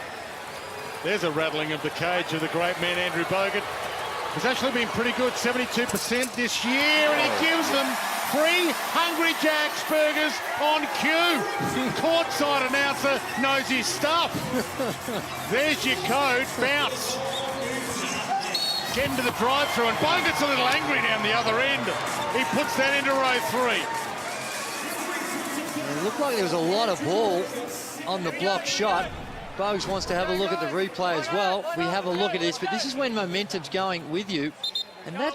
There's a rattling of the cage of the great man Andrew Bogut. He's actually been pretty good, 72% this year, and he gives them free Hungry Jack's burgers on cue. Courtside announcer knows his stuff. There's your code, bounce. Getting to the drive-through, and Bogut's a little angry down the other end. He puts that into row 3. It looked like there was a lot of ball on the block shot. Bogues wants to have a look at the replay as well. We have a look at this, but this is when momentum's going with you. And that,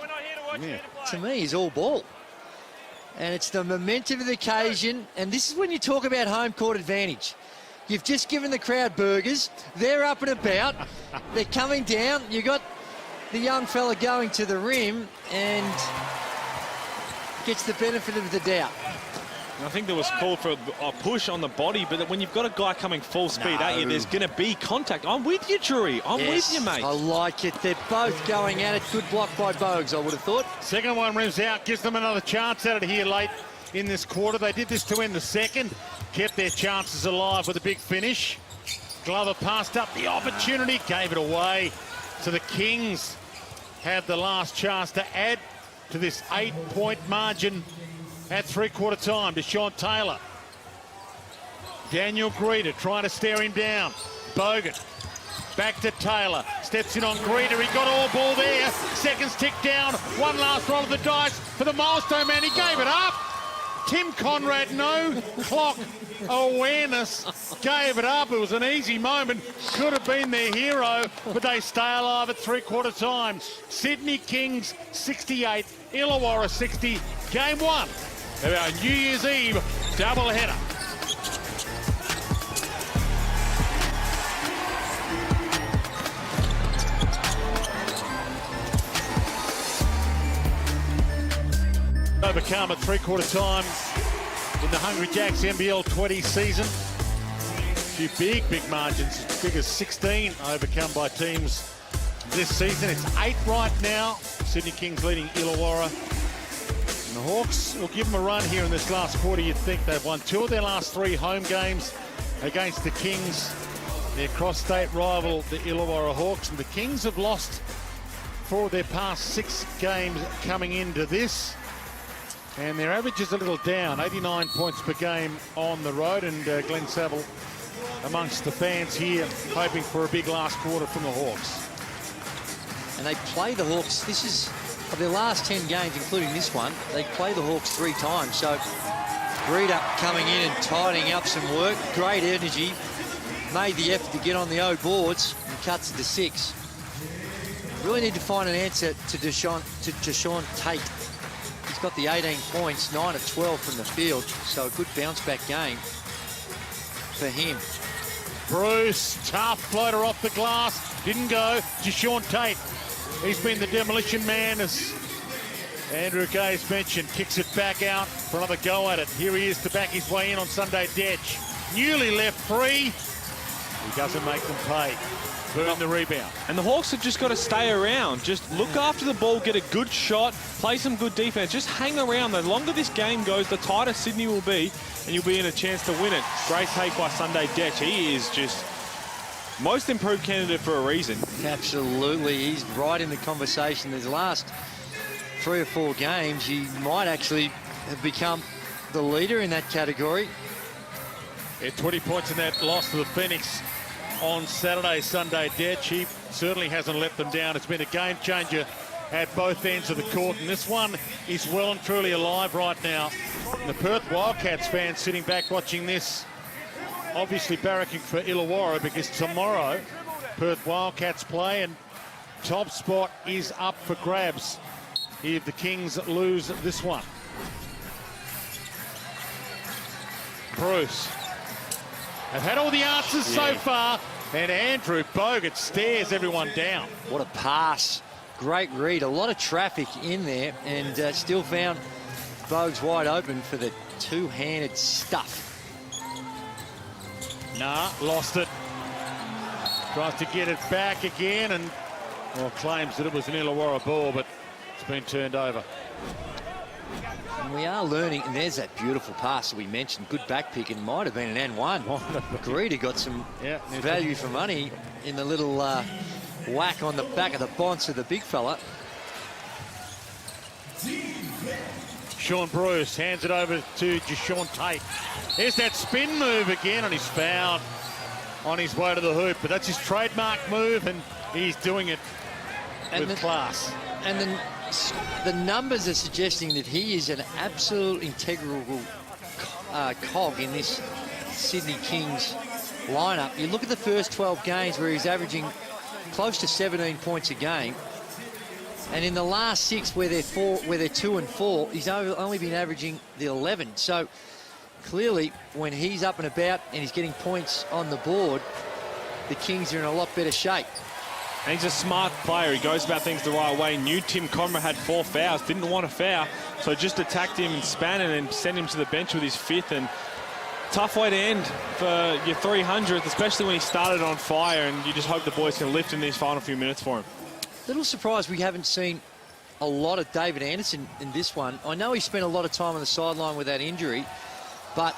to me, is all ball. And it's the momentum of the occasion. And this is when you talk about home court advantage. You've just given the crowd burgers. They're up and about. They're coming down. You got the young fella going to the rim and gets the benefit of the doubt. I think there was called for a push on the body, but when you've got a guy coming full speed at you, there's going to be contact. I'm with you, Drury. I'm with you, mate. I like it. They're both going at it. Good block by Bogues, I would have thought. Second one rims out, gives them another chance at it here late in this quarter. They did this to end the second, kept their chances alive with a big finish. Glover passed up the opportunity, gave it away. So the Kings have the last chance to add to this 8-point margin at three-quarter time. Deshaun Taylor. Daniel Greeter trying to stare him down. Bogut back to Taylor. Steps in on Greeter. He got all ball there. Seconds tick down. One last roll of the dice for the milestone man. He gave it up. Tim Conrad, no clock awareness. Gave it up. It was an easy moment. Could have been their hero, but they stay alive at three-quarter time. Sydney Kings 68, Illawarra 60. Game 1 of our New Year's Eve doubleheader. Overcome at three-quarter time in the Hungry Jacks NBL20 season. A few big margins, as big as 16 overcome by teams this season. It's 8 right now. Sydney Kings leading Illawarra. And the Hawks will give them a run here in this last quarter. You'd think they've won 2 of their last 3 home games against the Kings, their cross-state rival, the Illawarra Hawks. And the Kings have lost 4 of their past 6 games coming into this. And their average is a little down, 89 points per game on the road. And Glenn Saville amongst the fans here, hoping for a big last quarter from the Hawks. And they play the Hawks. This is, of their last 10 games, including this one, they play the Hawks 3 times. So Greeter coming in and tidying up some work. Great energy. Made the effort to get on the O boards and cuts it to 6. Really need to find an answer to Deshaun Tate. He's got the 18 points, 9 of 12 from the field, so a good bounce-back game for him. Bruce, tough floater off the glass. Didn't go. Deshaun Tate. He's been the demolition man, as Andrew Gay's mentioned. Kicks it back out for another go at it. Here he is to back his way in on Sunday Detch. Newly left free. He doesn't make them pay. Boone the rebound. And the Hawks have just got to stay around. Just look after the ball, get a good shot, play some good defense. Just hang around. The longer this game goes, the tighter Sydney will be, and you'll be in a chance to win it. Great take by Sunday Detch. He is just most improved candidate for a reason. Absolutely. He's right in the conversation. These last 3 or 4 games, he might actually have become the leader in that category. Yeah, 20 points in that loss to the Phoenix on Saturday. Sunday Detch, he certainly hasn't let them down. It's been a game changer at both ends of the court, and this one is well and truly alive right now. And the Perth Wildcats fans sitting back watching this, obviously barracking for Illawarra, because tomorrow Perth Wildcats play and top spot is up for grabs if the Kings lose this one. Bruce have had all the answers so far, and Andrew Bogut stares everyone down. What a pass. Great read. A lot of traffic in there, and still found Bogues wide open for the two-handed stuff. Nah, lost it. Tries to get it back again, and well, claims that it was an Illawarra ball, but it's been turned over. And we are learning, and there's that beautiful pass that we mentioned. Good back pick, and might have been an N1. Greedy got some value for money in the little whack on the back of the bonce of the big fella. Sean Bruce hands it over to Deshaun Tate. There's that spin move again, and he's fouled on his way to the hoop. But that's his trademark move, and he's doing it with class. And then the numbers are suggesting that he is an absolute integral cog in this Sydney Kings lineup. You look at the first 12 games where he's averaging close to 17 points a game, and in the last 6 where they're 2 and 4, he's only been averaging the 11. So clearly, when he's up and about and he's getting points on the board, the Kings are in a lot better shape. And he's a smart player. He goes about things the right way. Knew Tim Conroy had 4 fouls, didn't want a foul, so just attacked him and span it and sent him to the bench with his 5th. And tough way to end for your 300th, especially when he started on fire, and you just hope the boys can lift in these final few minutes for him. Little surprised we haven't seen a lot of David Anderson in this one. I know he spent a lot of time on the sideline with that injury, but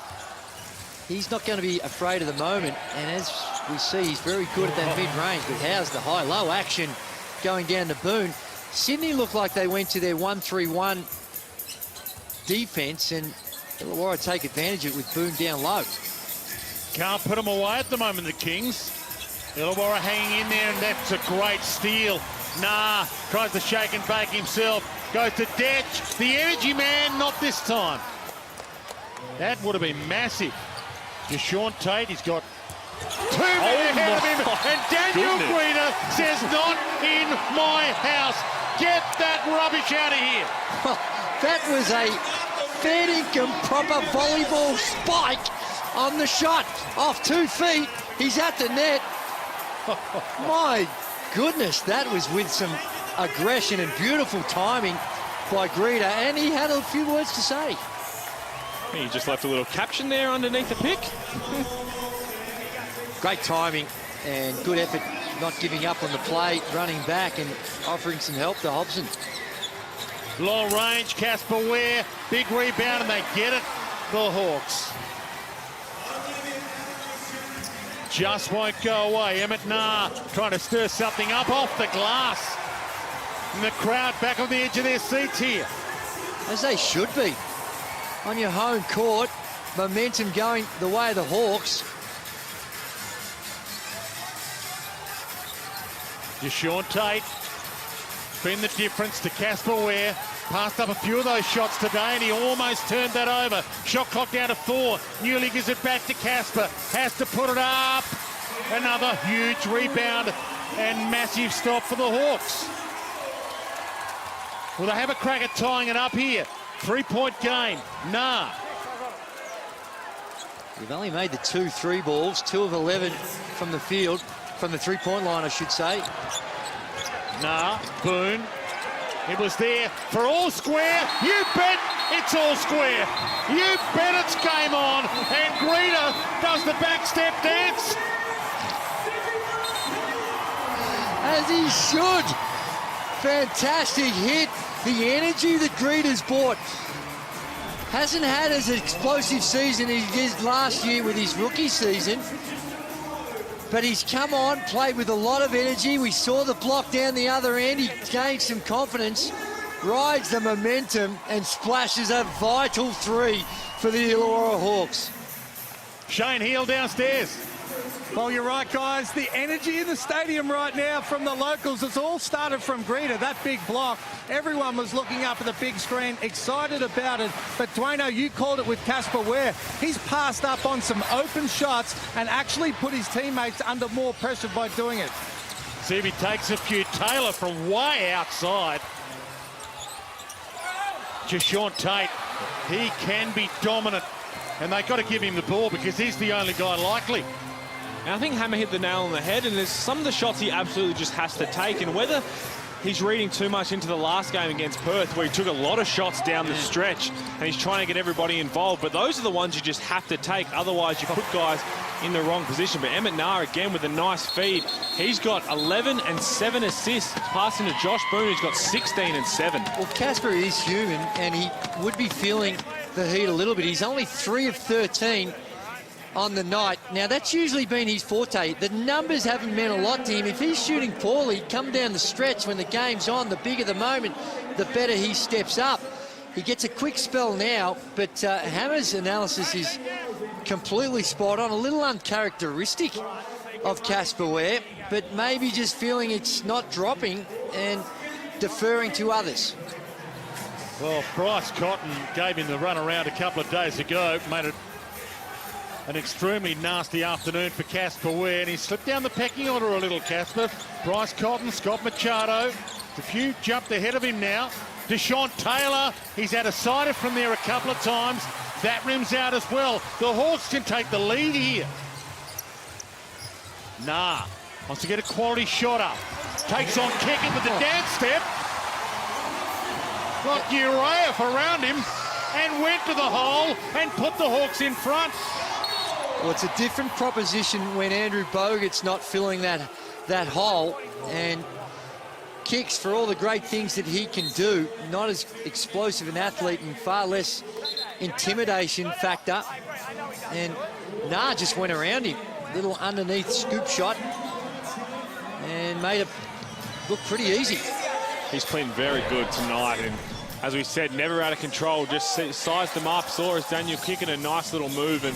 he's not going to be afraid of the moment. And as we see, he's very good at that mid-range. But how's the high-low action going down to Boone? Sydney looked like they went to their 1-3-1 defense, and Illawarra take advantage of it with Boone down low. Can't put them away at the moment, the Kings. Illawarra hanging in there, and that's a great steal. Nah, tries to shake and bake himself. Goes to Detch, the energy man, not this time. That would have been massive. Deshaun Tate, he's got 2 men ahead of him, and Daniel Guida says, not in my house. Get that rubbish out of here. That was a fair income proper volleyball spike on the shot. Off 2 feet, he's at the net. My goodness, that was with some aggression and beautiful timing by Greta, and he had a few words to say. He just left a little caption there underneath the pick. Great timing and good effort, not giving up on the play, running back and offering some help to Hobson. Long range, Casper Ware, big rebound, and they get it, the Hawks. Just won't go away. Emmett Nah trying to stir something up off the glass. And the crowd back on the edge of their seats here. As they should be. On your home court, momentum going the way of the Hawks. Deshaun Tate, been the difference to Casper Ware. Passed up a few of those shots today, and he almost turned that over. Shot clock down to 4. Newley gives it back to Casper. Has to put it up. Another huge rebound and massive stop for the Hawks. Will they have a crack at tying it up here? 3-point game. Nah. You've only made the 2 3 balls, 2 of 11 from the field, from the three-point line, I should say. Nah, Boone. It was there for all square. You bet it's all square. You bet it's game on. And Greeter does the backstep dance. As he should. Fantastic hit. The energy that Greeter's brought. Hasn't had as explosive season as he did last year with his rookie season. But he's come on, played with a lot of energy. We saw the block down the other end. He gained some confidence, rides the momentum, and splashes a vital 3 for the Illawarra Hawks. Shane Heel downstairs. Well, you're right, guys. The energy in the stadium right now from the locals has all started from Greeter, that big block. Everyone was looking up at the big screen, excited about it. But, Dwayno, you called it with Casper Ware. He's passed up on some open shots and actually put his teammates under more pressure by doing it. See if he takes a few. Taylor from way outside. Jashawn Tate, he can be dominant. And they've got to give him the ball because he's the only guy likely. And I think Hammer hit the nail on the head, and there's some of the shots he absolutely just has to take. And whether he's reading too much into the last game against Perth, where he took a lot of shots down the stretch, and he's trying to get everybody involved, but those are the ones you just have to take. Otherwise, you put guys in the wrong position. But Emmett Naar, again, with a nice feed. He's got 11 and 7 assists, passing to Josh Boone, who's got 16 and 7. Well, Casper is human, and he would be feeling the heat a little bit. He's only 3 of 13 on the night. Now, that's usually been his forte. The numbers haven't meant a lot to him. If he's shooting poorly, come down the stretch when the game's on, the bigger the moment, the better he steps up. He gets a quick spell now, but Hammer's analysis is completely spot on. A little uncharacteristic of Casper Ware, but maybe just feeling it's not dropping and deferring to others. Well, Bryce Cotton gave him the run around a couple of days ago, made it an extremely nasty afternoon for Casper Ware, and he slipped down the pecking order a little, Casper. Bryce Cotton, Scott Machado, a few jumped ahead of him now. Deshaun Taylor, he's had a sider from there a couple of times. That rims out as well. The Hawks can take the lead here. Nah, wants to get a quality shot up. Takes on Kekin with the dance step. Got Uraev around him and went to the hole and put the Hawks in front. Well, it's a different proposition when Andrew Bogut's not filling that hole, and kicks, for all the great things that he can do, not as explosive an athlete and far less intimidation factor. And Nah just went around him. Little underneath scoop shot and made it look pretty easy. He's playing very good tonight, and as we said, never out of control. Just sized them up, saw as Daniel kicking a nice little move, and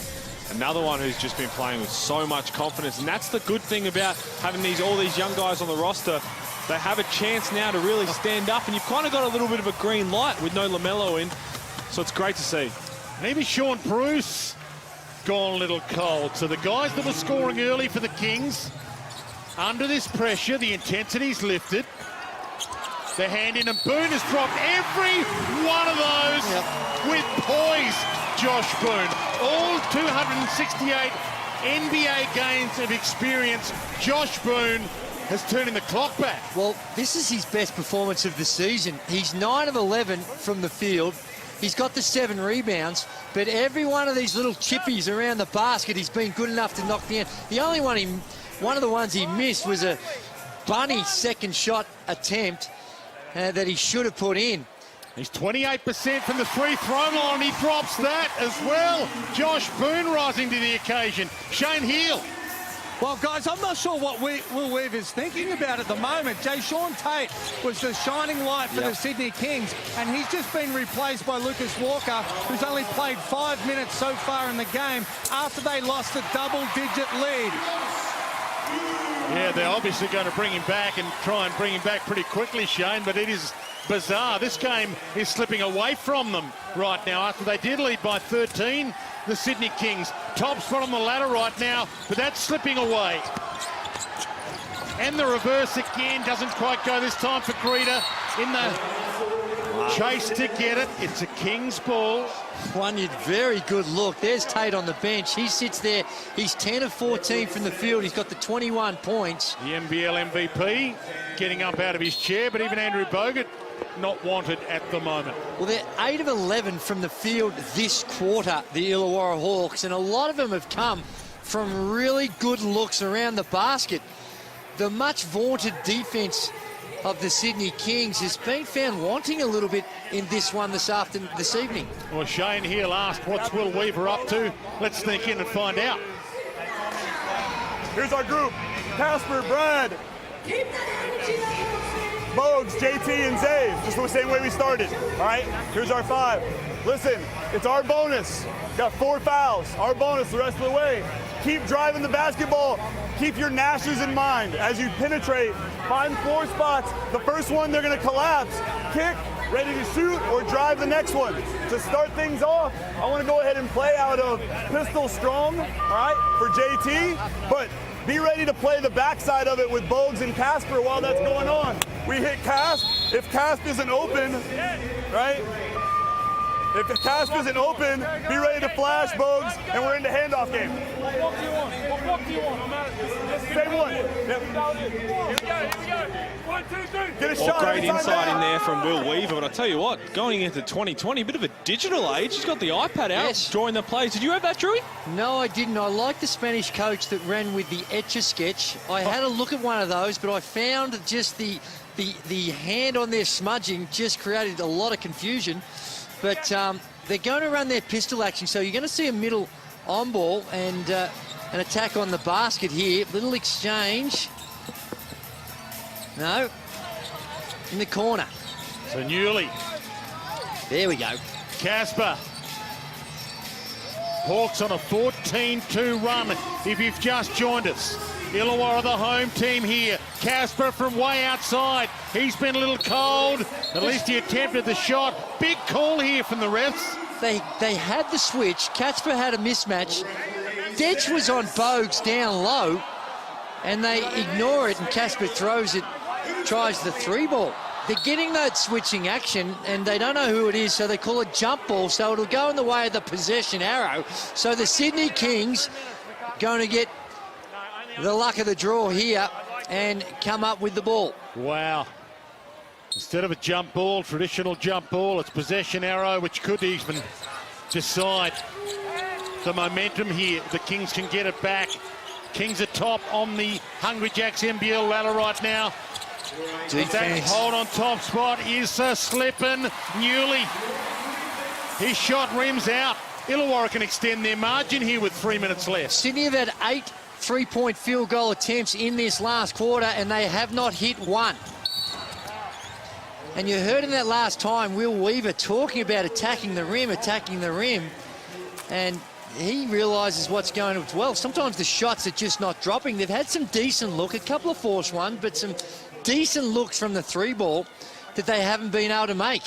another one who's just been playing with so much confidence. And that's the good thing about having all these young guys on the roster. They have a chance now to really stand up, and you've kind of got a little bit of a green light with no LaMelo in, so it's great to see. Maybe Sean Bruce gone a little cold. So the guys that were scoring early for the Kings, under this pressure, the intensity's lifted. The hand in, and Boone has dropped every one of those with poise. Josh Boone, all 268 NBA games of experience. Josh Boone has turning the clock back. Well, this is his best performance of the season. He's 9 of 11 from the field. He's got the 7 rebounds, but every one of these little chippies around the basket, he's been good enough to knock down. The only one of the ones he missed was a bunny second shot attempt that he should have put in. He's 28% from the free throw line. He drops that as well. Josh Boone rising to the occasion. Shane Heel. Well, guys, I'm not sure what Will Weave is thinking about at the moment. Jashawn Tate was the shining light for the Sydney Kings, and he's just been replaced by Lucas Walker, who's only played 5 minutes so far in the game after they lost a double-digit lead. Yeah, they're obviously going to bring him back and try and bring him back pretty quickly, Shane, but it is bizarre. This game is slipping away from them right now after they did lead by 13. The Sydney Kings, top spot on the ladder right now, but that's slipping away. And the reverse again, doesn't quite go this time for Greeter in the... Chase to get it. It's a Kings ball. One very good look. There's Tate on the bench. He sits there. He's 10 of 14 from the field. He's got the 21 points. The NBL MVP getting up out of his chair, but even Andrew Bogut not wanted at the moment. Well, they're 8 of 11 from the field this quarter, the Illawarra Hawks, and a lot of them have come from really good looks around the basket. The much vaunted defense of the Sydney Kings has been found wanting a little bit in this one this evening. Well, Shane here asked, what's Will Weaver up to? Let's sneak in and find out. Here's our group. Casper, Brad, Bogues, JT, and Zay. Just the same way we started. All right, here's our 5. Listen, it's our bonus. Got 4 fouls. Our bonus the rest of the way. Keep driving the basketball. Keep your Nashers in mind. As you penetrate, find 4 spots. The first one, they're going to collapse. Kick, ready to shoot, or drive the next one. To start things off, I want to go ahead and play out of pistol strong, all right, for JT. But be ready to play the backside of it with Bogues and Casper while that's going on. We hit Casp. If Casp isn't open, right? If the Casp isn't open, be ready to flash Bogues, and we're into handoff game. What block do you want? What block do you want? Same one. Yep. Here we go. 1, 2, 3. Get a Well, shot. great every time insight down. in there from Will Weaver, but I tell you what, going into 2020, a bit of a digital age. He's got the iPad out, Yes. drawing the plays. Did you have that, Drewy? No, I didn't. I like the Spanish coach that ran with the Etch-a-Sketch. I had a look at one of those, but I found just the hand on there smudging just created a lot of confusion. But they're going to run their pistol action, so you're going to see a middle on ball and an attack on the basket here. Little exchange. No. In the corner. So Newley, There we go. Casper. Hawks on a 14-2 run if you've just joined us. Illawarra, the home team here. Casper from way outside. He's been a little cold. At least he attempted the shot. Big call here from the refs. They had the switch. Casper had a mismatch. Detch was on Bogues down low, and they ignore it, and Casper throws it, tries the 3 ball. They're getting that switching action, and they don't know who it is, so they call it jump ball, so it'll go in the way of the possession arrow. So the Sydney Kings going to get the luck of the draw here and come up with the ball. Wow. Instead of a jump ball, traditional jump ball, it's possession arrow, which could even decide the momentum here. The Kings can get it back. Kings are top on the Hungry Jacks NBL ladder right now. That hold on top spot is slipping. Newley. His shot rims out. Illawarra can extend their margin here with 3 minutes left. Sydney have had 8 3-point field goal attempts in this last quarter, and they have not hit one. And you heard in that last time Will Weaver talking about attacking the rim, and he realises what's going on as well. Sometimes the shots are just not dropping. They've had some decent look, a couple of forced ones, but some decent looks from the 3 ball that they haven't been able to make.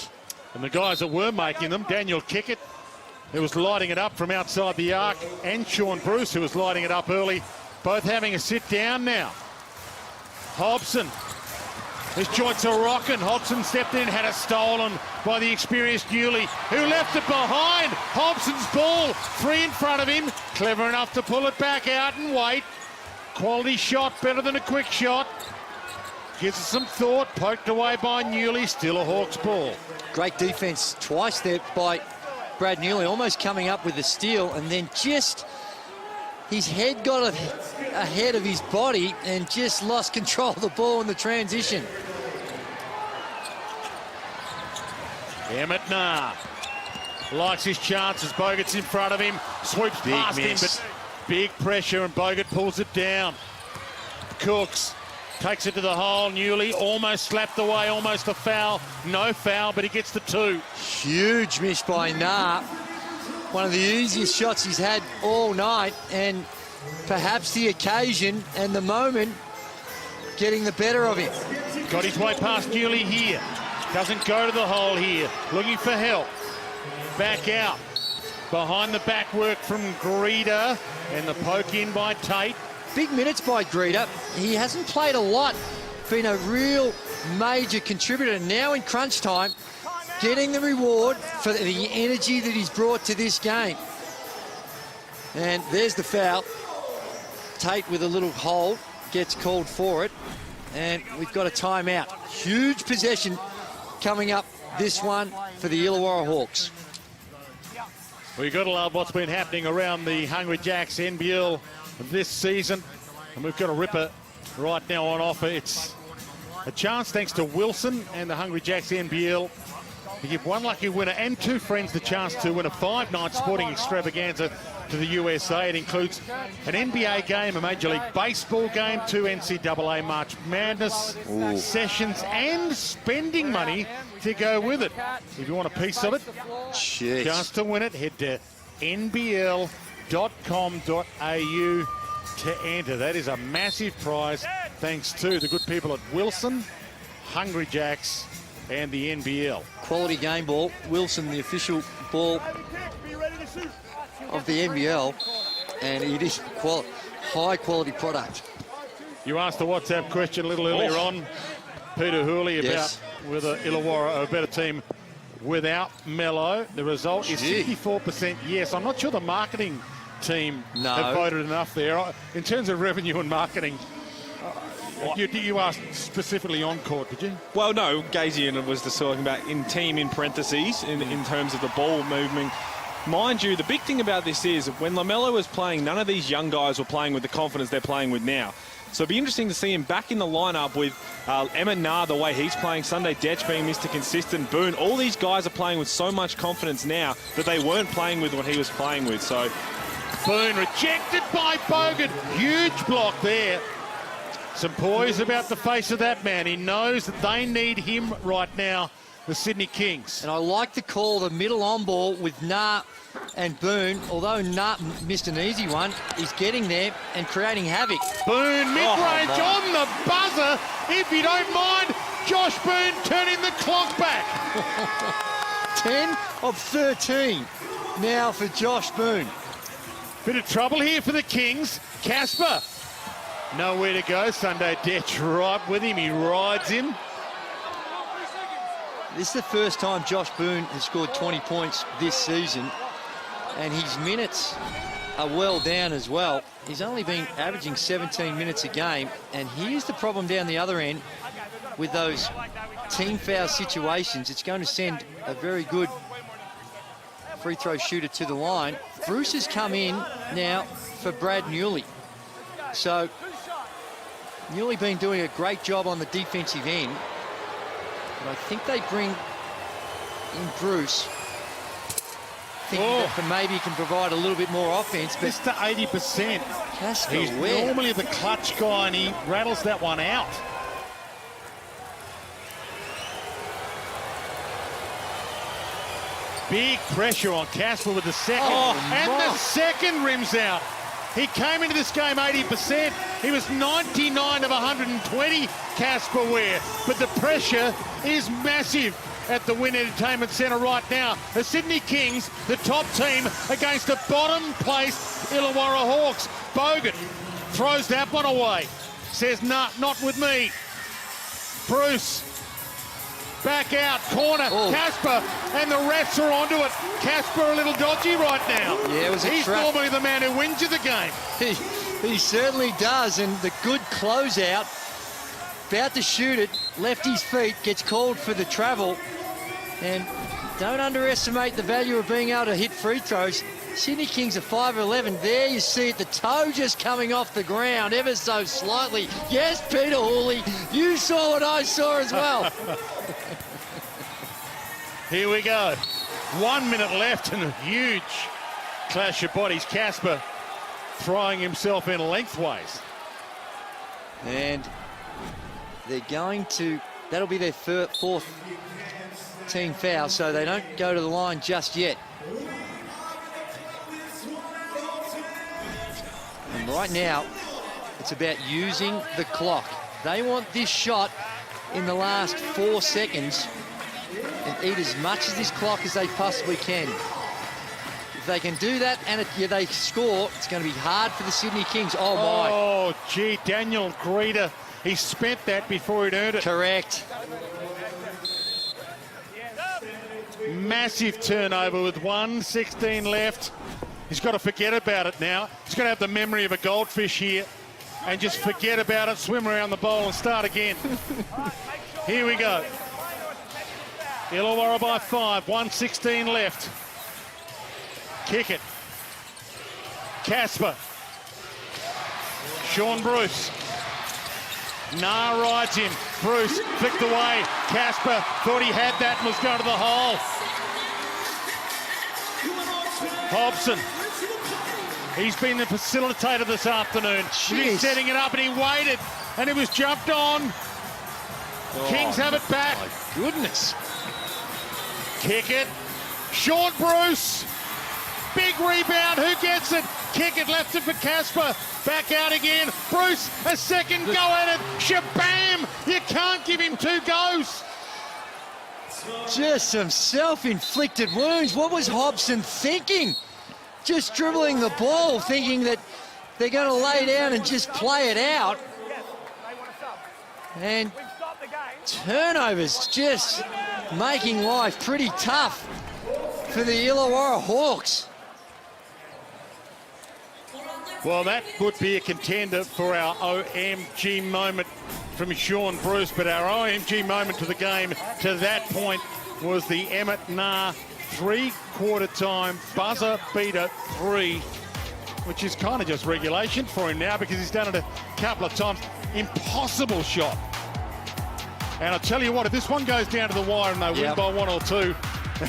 And the guys that were making them, Daniel Kickett, who was lighting it up from outside the arc, and Sean Bruce, who was lighting it up early, both having a sit down now. Hobson. His joints are rocking. Hobson stepped in, had it stolen by the experienced Newley, who left it behind. Hobson's ball, 3 in front of him. Clever enough to pull it back out and wait. Quality shot, better than a quick shot. Gives it some thought, poked away by Newley, still a Hawks ball. Great defense twice there by Brad Newley, almost coming up with the steal, and then just his head got ahead of his body and just lost control of the ball in the transition. Emmett Nah likes his chances. Bogut's in front of him, sweeps past him, but big pressure, and Bogut pulls it down. Cooks takes it to the hole. Newley almost slapped away, almost a foul. No foul, but he gets the 2. Huge miss by Nah. One of the easiest shots he's had all night, and perhaps the occasion and the moment getting the better of him. Got his way past Newley here. Doesn't go to the hole here. Looking for help. Back out. Behind the back work from Greeder, and the poke in by Tate. Big minutes by Greeder. He hasn't played a lot, been a real major contributor. Now in crunch time, getting the reward for the energy that he's brought to this game. And there's the foul. Tate with a little hold gets called for it. And we've got a timeout. Huge possession coming up, this one for the Illawarra Hawks. We've got to love what's been happening around the Hungry Jacks NBL this season. And we've got a ripper right now on offer. It's a chance, thanks to Wilson and the Hungry Jacks NBL, to give one lucky winner and two friends the chance to win a 5-night sporting extravaganza to the USA. It includes an NBA game, a Major League Baseball game, 2 NCAA March Madness sessions, and spending money to go with it. If you want a piece of it, chance to win it, head to nbl.com.au to enter. That is a massive prize, thanks to the good people at Wilson, Hungry Jacks, and the NBL. Quality game ball. Wilson, the official ball of the NBL, and it is high quality product. You asked the WhatsApp question a little earlier on, Peter Hooley, about whether Illawarra are a better team without Mello. The result is 64% yes. I'm not sure the marketing team have voted enough there. In terms of revenue and marketing, you asked specifically on court, did you? Well, no, Gazian was just talking about in team in parentheses in terms of the ball movement. Mind you, the big thing about this is when LaMelo was playing, none of these young guys were playing with the confidence they're playing with now. So it'd be interesting to see him back in the lineup with Emmett Nah, the way he's playing, Sunday Detch being Mr. Consistent, Boone. All these guys are playing with so much confidence now that they weren't playing with what he was playing with. So Boone rejected by Bogan. Huge block there. Some poise about the face of that man. He knows that they need him right now, the Sydney Kings. And I like the call, the middle on ball with Nah and Boone. Although Nah missed an easy one, he's getting there and creating havoc. Boone mid-range on the buzzer. If you don't mind, Josh Boone turning the clock back. 10 of 13 now for Josh Boone. Bit of trouble here for the Kings. Casper, nowhere to go. Sunday Detch right with him. He rides him. This is the first time Josh Boone has scored 20 points this season, and his minutes are well down as well. He's only been averaging 17 minutes a game, and here's the problem down the other end with those team foul situations. It's going to send a very good free throw shooter to the line. Bruce has come in now for Brad Newley. So Newley been doing a great job on the defensive end. But I think they bring in Bruce, thinking that maybe he can provide a little bit more offense. But it's to 80%. Casper, he's normally the clutch guy, and he rattles that one out. Big pressure on Casper with the second. The second rims out. He came into this game 80%. He was 99 of 120, Casper Ware. But the pressure is massive at the Wynn Entertainment Centre right now. The Sydney Kings, the top team, against the bottom place Illawarra Hawks. Bogan throws that one away. Says, nah, not with me. Bruce. Back out, corner, Casper, and the refs are onto it. Casper a little dodgy right now. Yeah, it was a He's trap. normally the man who wins you the game. He certainly does, and the good closeout, about to shoot it, left his feet, gets called for the travel, and don't underestimate the value of being able to hit free throws. Sydney Kings are 5-11. There you see it, the toe just coming off the ground ever so slightly. Yes, Peter Hooley, you saw what I saw as well. Here we go. 1 minute left and a huge clash of bodies. Casper throwing himself in lengthways. And they're going to, that'll be their fourth team foul, so they don't go to the line just yet. And right now, it's about using the clock. They want this shot in the last 4 seconds and eat as much of this clock as they possibly can. If they can do that and they score, it's going to be hard for the Sydney Kings. Oh, my. Oh, gee, Daniel Greeter, he spent that before he'd earned it. Correct. massive turnover with 1:16 left. He's got to forget about it now. He's got to have the memory of a goldfish here and just forget about it, swim around the bowl and start again. Here we go. Illawarra by 5, 1:16 left. Kick it. Casper. Sean Bruce. Nah rides him. Bruce flicked away. Casper thought he had that and was going to the hole. Hobson. He's been the facilitator this afternoon. He's setting it up and he waited and it was jumped on. Kings have it back. My goodness. Kick it. Sean Bruce. Big rebound. Who gets it? Kick it. Left it for Casper. Back out again. Bruce, a second go at it. Shabam! You can't give him 2 goes. Just some self-inflicted wounds. What was Hobson thinking? Just dribbling the ball, thinking that they're going to lay down and just play it out. And turnovers just making life pretty tough for the Illawarra Hawks. Well, that would be a contender for our OMG moment from Sean Bruce, but our OMG moment to the game to that point was the Emmett Nah 3/4 time buzzer beater 3, which is kind of just regulation for him now because he's done it a couple of times. Impossible shot. And I'll tell you what, if this one goes down to the wire and they win by 1 or 2,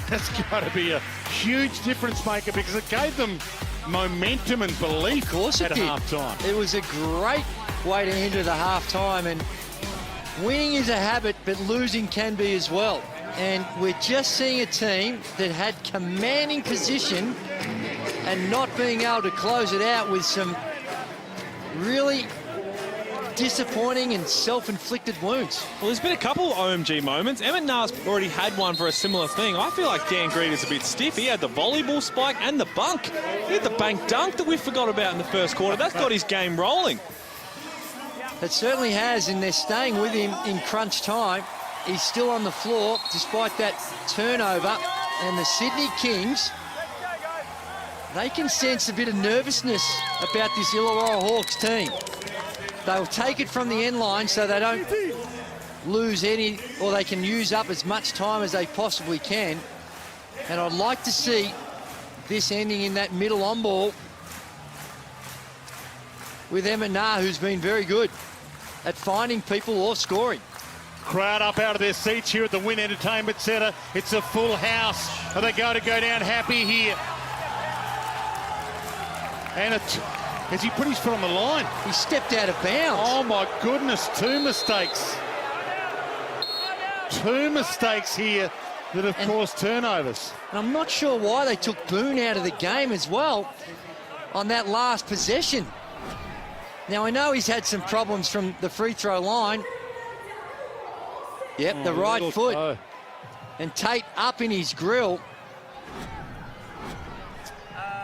that's got to be a huge difference maker because it gave them momentum and belief at half-time. It was a great way to enter the half-time, and winning is a habit, but losing can be as well. And we're just seeing a team that had commanding position and not being able to close it out with some really disappointing and self-inflicted wounds. Well, there's been a couple OMG moments. Emmett Nah's already had one for a similar thing. I feel like Dan Green is a bit stiff. He had the volleyball spike and the bunk. He had the bank dunk that we forgot about in the first quarter. That's got his game rolling. It certainly has, and they're staying with him in crunch time. He's still on the floor despite that turnover, and the Sydney Kings, they can sense a bit of nervousness about this Illawarra Hawks team. They'll take it from the end line so they don't lose any, or they can use up as much time as they possibly can. And I'd like to see this ending in that middle on ball with Emmett Nah, who's been very good at finding people or scoring. Crowd up out of their seats here at the Wynn Entertainment Centre. It's a full house. Are they going to go down happy here? And has he put his foot on the line? He stepped out of bounds. Oh my goodness, 2 mistakes. 2 mistakes here that have caused turnovers. And I'm not sure why they took Boone out of the game as well on that last possession. Now, I know he's had some problems from the free throw line. Yep, the right foot. Toe. And Tate up in his grill.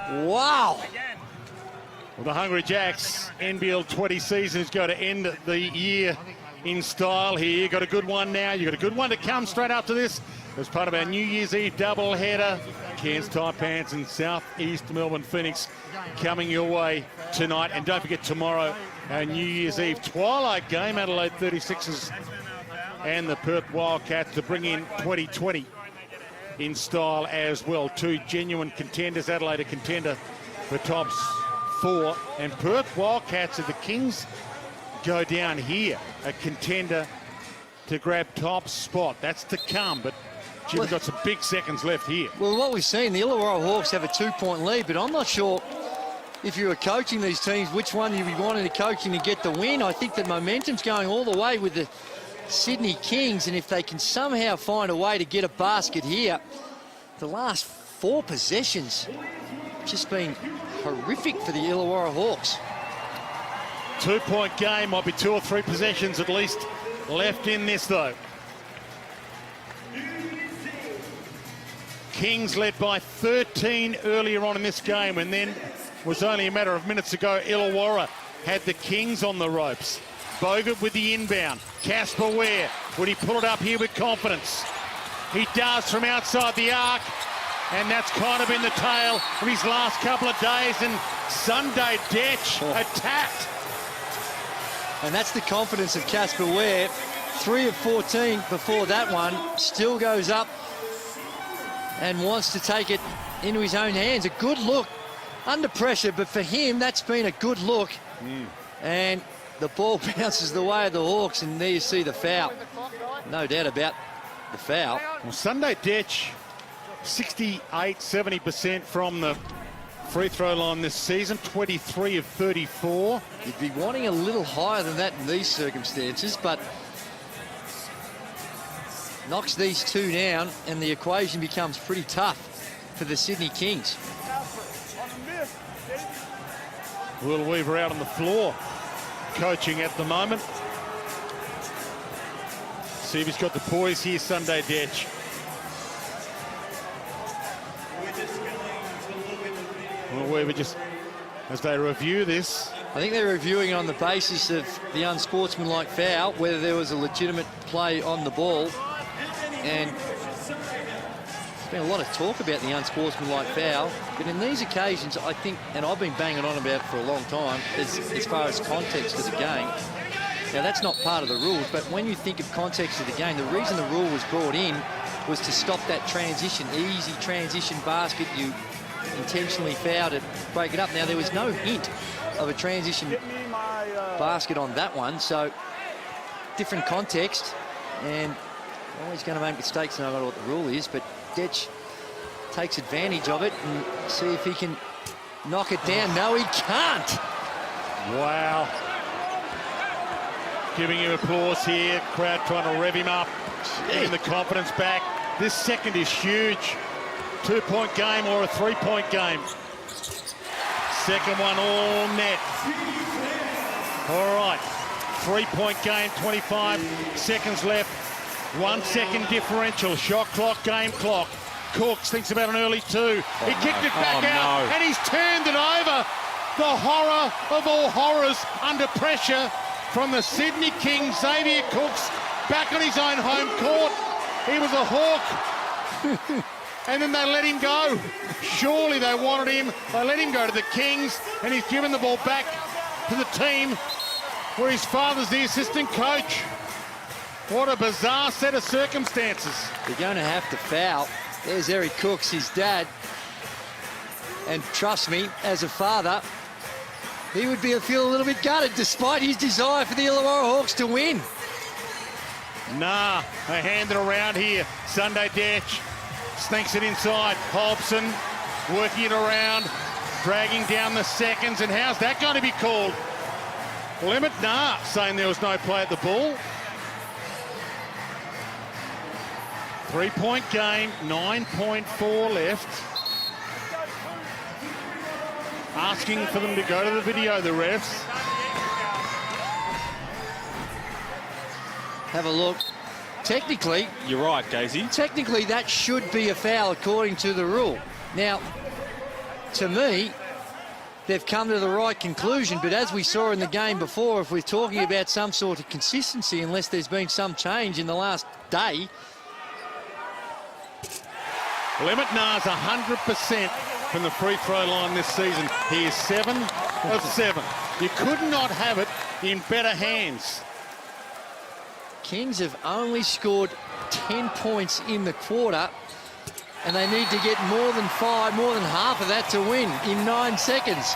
Wow. Well, the Hungry Jacks NBL20 season is going to end the year in style here. Got a good one now. You got a good one to come straight after this as part of our New Year's Eve doubleheader. Cairns Taipans and South East Melbourne Phoenix coming your way tonight. And don't forget tomorrow, our New Year's Eve twilight game, Adelaide 36ers and the Perth Wildcats to bring in 2020 in style as well. 2 genuine contenders. Adelaide a contender for tops 4, and Perth Wildcats, if the Kings go down here, a contender to grab top spot. That's to come, but Jim, we've got some big seconds left here. Well, what we've seen, the Illawarra Hawks have a 2-point lead, but I'm not sure if you were coaching these teams, which one you'd be wanting to coaching to get the win. I think that momentum's going all the way with the Sydney Kings, and if they can somehow find a way to get a basket here, the last 4 possessions just been horrific for the Illawarra Hawks. 2-point game, might be 2 or 3 possessions at least left in this though. Kings led by 13 earlier on in this game, and then was only a matter of minutes ago Illawarra had the Kings on the ropes. Bogut with the inbound. Casper Ware, would he pull it up here with confidence? He does from outside the arc. And that's kind of been the tale of his last couple of days. And Sunday Detch attacked. And that's the confidence of Casper Ware. 3 of 14 before that one. Still goes up and wants to take it into his own hands. A good look under pressure, but for him, that's been a good look. And the ball bounces the way of the Hawks, and there you see the foul. No doubt about the foul. Well, Sunday Detch, 68-70% from the free throw line this season, 23 of 34. You'd be wanting a little higher than that in these circumstances, but knocks these two down, and the equation becomes pretty tough for the Sydney Kings. Will Weaver out on the floor, coaching at the moment. See if he's got the poise here, Sunday Detch. Will Weaver just, as they review this. I think they're reviewing it on the basis of the unsportsmanlike foul, whether there was a legitimate play on the ball. And there's been a lot of talk about the unsportsmanlike foul, but in these occasions, I think, and I've been banging on about it for a long time, as far as context of the game. Now, that's not part of the rules, but when you think of context of the game, the reason the rule was brought in was to stop that transition, easy transition basket. You intentionally fouled it, break it up. Now, there was no hint of a transition basket on that one, so different context, and always going to make mistakes, and I don't know what the rule is, but Detch takes advantage of it and see if he can knock it down. No, he can't. Wow. Giving him applause here. Crowd trying to rev him up, getting the confidence back. This second is huge. 2-point game or a 3-point game. Second one all net. All right. 3-point game, 25 seconds left. 1 second differential. Shot clock, game clock. Cooks thinks about an early two. He kicked it back out, and he's turned it over. The horror of all horrors under pressure from the Sydney Kings. Xavier Cooks back on his own home court. He was a Hawk. And then they let him go. Surely they wanted him. They let him go to the Kings, and he's given the ball back to the team where his father's the assistant coach. What a bizarre set of circumstances. They're going to have to foul. There's Eric Cooks, his dad. And trust me, as a father, he would feel a little bit gutted despite his desire for the Illawarra Hawks to win. Nah, they hand it around here. Sunday Detch sneaks it inside. Hobson working it around, dragging down the seconds. And how's that going to be called? Limit? Nah, saying there was no play at the ball. 3-point game, 9.4 left. Asking for them to go to the video, the refs. Have a look. Technically, You're right, Gazy. technically that should be a foul according to the rule. Now, to me, they've come to the right conclusion, but as we saw in the game before, if we're talking about some sort of consistency, unless there's been some change in the last day. Limit Nars 100% from the free throw line this season. He is 7 of 7. You could not have it in better hands. Kings have only scored 10 points in the quarter, and they need to get more than half of that to win in 9 seconds.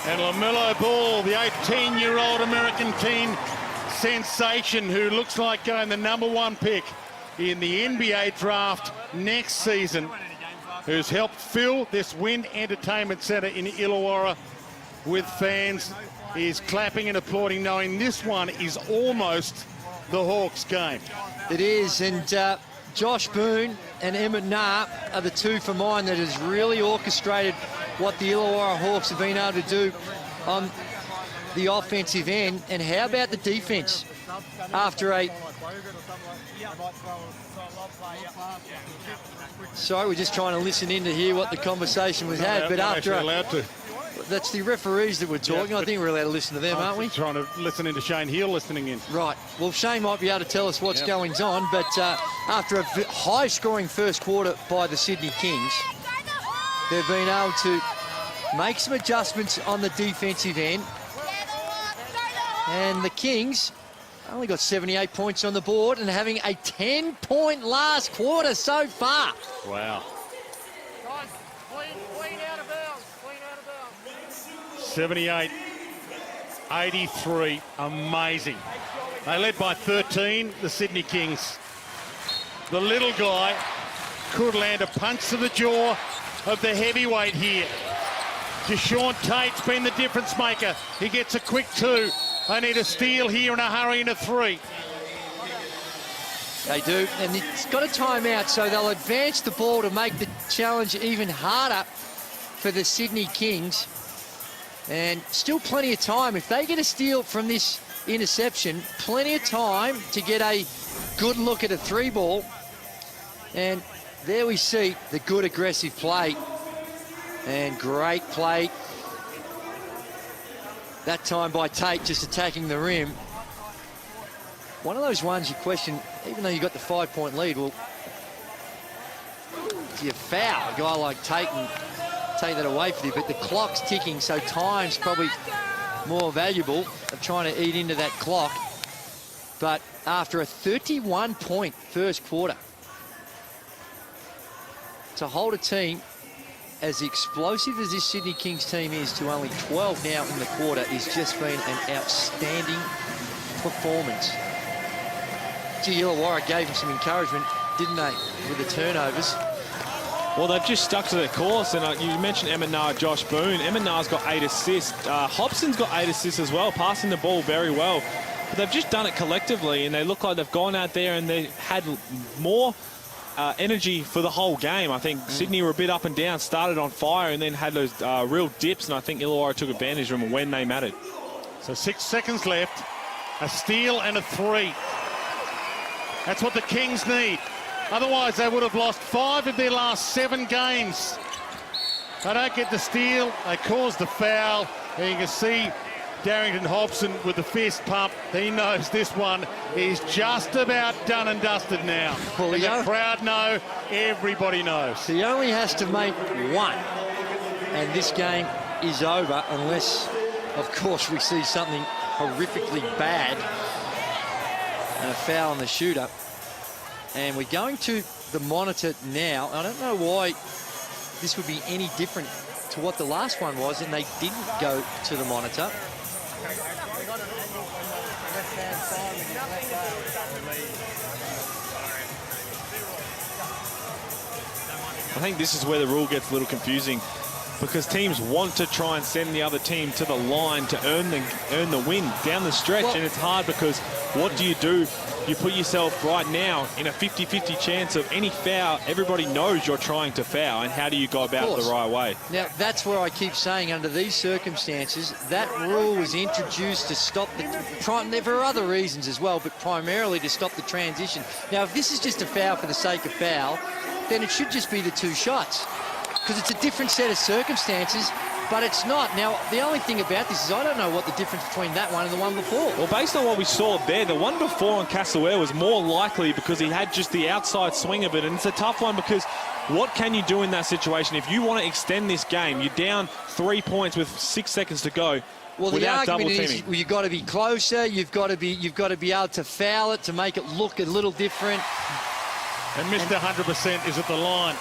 And LaMelo Ball, the 18-year-old American teen sensation who looks like going the #1 pick in the NBA draft next season, who's helped fill this Wynn Entertainment Centre in Illawarra with fans, is clapping and applauding, knowing this one is almost the Hawks game. It is, and Josh Boone and Emmett Nah are the two for mine that has really orchestrated what the Illawarra Hawks have been able to do on the offensive end. And how about the defense? After a... Sorry, we're just trying to listen in to hear what the conversation was had, but after that's the referees that we're talking. Yeah, I think we're allowed to listen to them, aren't we? Trying to listen into Shane Heel listening in. Right. Well, Shane might be able to tell us what's going on, but after a high-scoring first quarter by the Sydney Kings, they've been able to make some adjustments on the defensive end. And the Kings only got 78 points on the board and having a 10-point last quarter so far. Wow. Guys, clean out of bounds. Clean out of bounds. 78-83. Amazing. They led by 13, the Sydney Kings. The little guy could land a punch to the jaw of the heavyweight here. Deshaun Tate's been the difference maker. He gets a quick 2. They need a steal here in a hurry in a 3. They do, and it's got a timeout, so they'll advance the ball to make the challenge even harder for the Sydney Kings. And still plenty of time. If they get a steal from this interception, plenty of time to get a good look at a 3-ball. And there we see the good aggressive play. And great play. That time by Tate, just attacking the rim. One of those ones you question, even though you got the 5-point lead, well, do you foul a guy like Tate and take that away from you? But the clock's ticking, so time's probably more valuable of trying to eat into that clock. But after a 31-point first quarter, to hold a team as explosive as this Sydney Kings team is to only 12 now in the quarter is just been an outstanding performance. Gee, Illawarra gave him some encouragement, didn't they, with the turnovers? Well, they've just stuck to their course, and you mentioned Emma Josh Boone. Emma got 8 assists. Hobson's got 8 assists as well, passing the ball very well. But they've just done it collectively, and they look like they've gone out there and they had more energy for the whole game. I think Sydney were a bit up and down, started on fire, and then had those real dips, and I think Illawarra took advantage of them when they mattered. So 6 seconds left, a steal and a 3. That's what the Kings need. Otherwise, they would have lost 5 of their last 7 games. They don't get the steal, they cause the foul. And you can see Darrington Hobson with the fist pump. He knows this one is just about done and dusted now. Well, the crowd know, everybody knows. He only has to make 1, and this game is over, unless, of course, we see something horrifically bad and a foul on the shooter. And we're going to the monitor now. I don't know why this would be any different to what the last one was, and they didn't go to the monitor. I think this is where the rule gets a little confusing, because teams want to try and send the other team to the line to earn the win down the stretch, and it's hard because what do? You put yourself right now in a 50-50 chance of any foul. Everybody knows you're trying to foul, and how do you go about it the right way? Now, that's where I keep saying, under these circumstances, that rule was introduced to stop for other reasons as well, but primarily to stop the transition. Now, if this is just a foul for the sake of foul, then it should just be the 2 shots, because it's a different set of circumstances. But it's not. Now, the only thing about this is I don't know what the difference between that one and the one before. Well, based on what we saw there, the one before on Castlewear was more likely because he had just the outside swing of it. And it's a tough one because what can you do in that situation? If you want to extend this game, you're down 3 points with 6 seconds to go. Well, the argument is you've got to be closer. You've got to be able to foul it to make it look a little different. And Mr. 100% is at the line.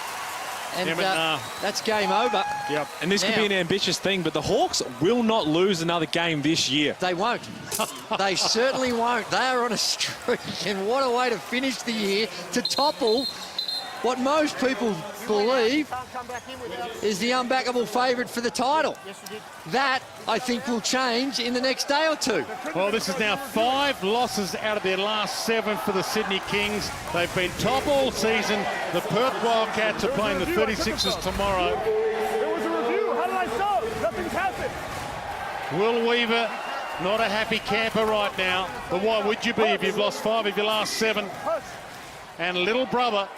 And that's game over. Yep. And this could be an ambitious thing, but the Hawks will not lose another game this year. They won't. They certainly won't. They are on a streak, and what a way to finish the year, to topple what most people believe is the unbackable favourite for the title. That, I think, will change in the next day or 2. Well, this is now 5 losses out of their last 7 for the Sydney Kings. They've been top all season. The Perth Wildcats are playing the 36ers tomorrow. There was a review. How did I stop? Nothing's happened. Will Weaver, not a happy camper right now. But why would you be if you've lost 5 of your last 7? And little brother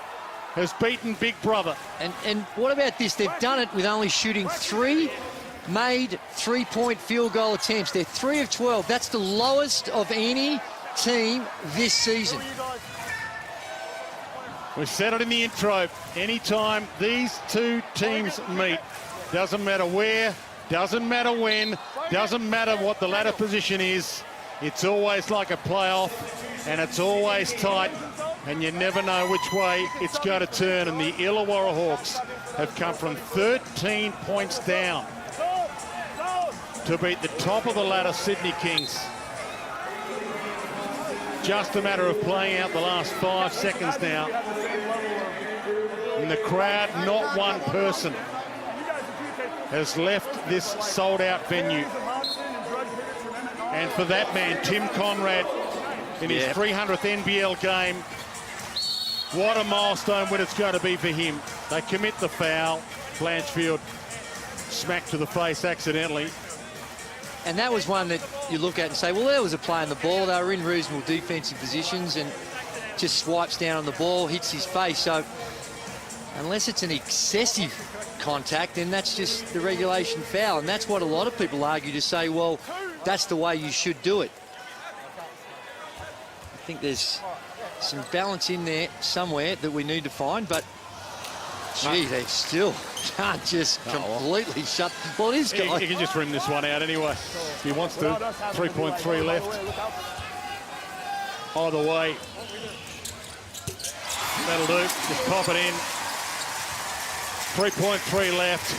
has beaten big brother. And what about this? They've done it with only shooting 3 made three-point field goal attempts. They're 3 of 12. That's the lowest of any team this season. We said it in the intro. Anytime these two teams meet, doesn't matter where, doesn't matter when, doesn't matter what the ladder position is, it's always like a playoff, and it's always tight, and you never know which way it's going to turn. And the Illawarra Hawks have come from 13 points down to beat the top of the ladder Sydney Kings. Just a matter of playing out the last 5 seconds now. In the crowd, not one person has left this sold-out venue. And for that man, Tim Conrad, in his 300th NBL game, what a milestone when it's going to be for him. They commit the foul. Blanchfield smacked to the face accidentally. And that was one that you look at and say, well, there was a play on the ball. They were in reasonable defensive positions and just swipes down on the ball, hits his face. So unless it's an excessive contact, then that's just the regulation foul. And that's what a lot of people argue to say, well, that's the way you should do it. I think there's some balance in there somewhere that we need to find, but gee, they still can't just completely shut. Well, it is. He can just rim this one out anyway. If he wants to. 3.3 left. Either way, that'll do. Just pop it in. 3.3 left.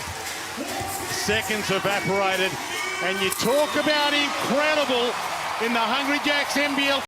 Seconds evaporated. And you talk about incredible in the Hungry Jacks NBL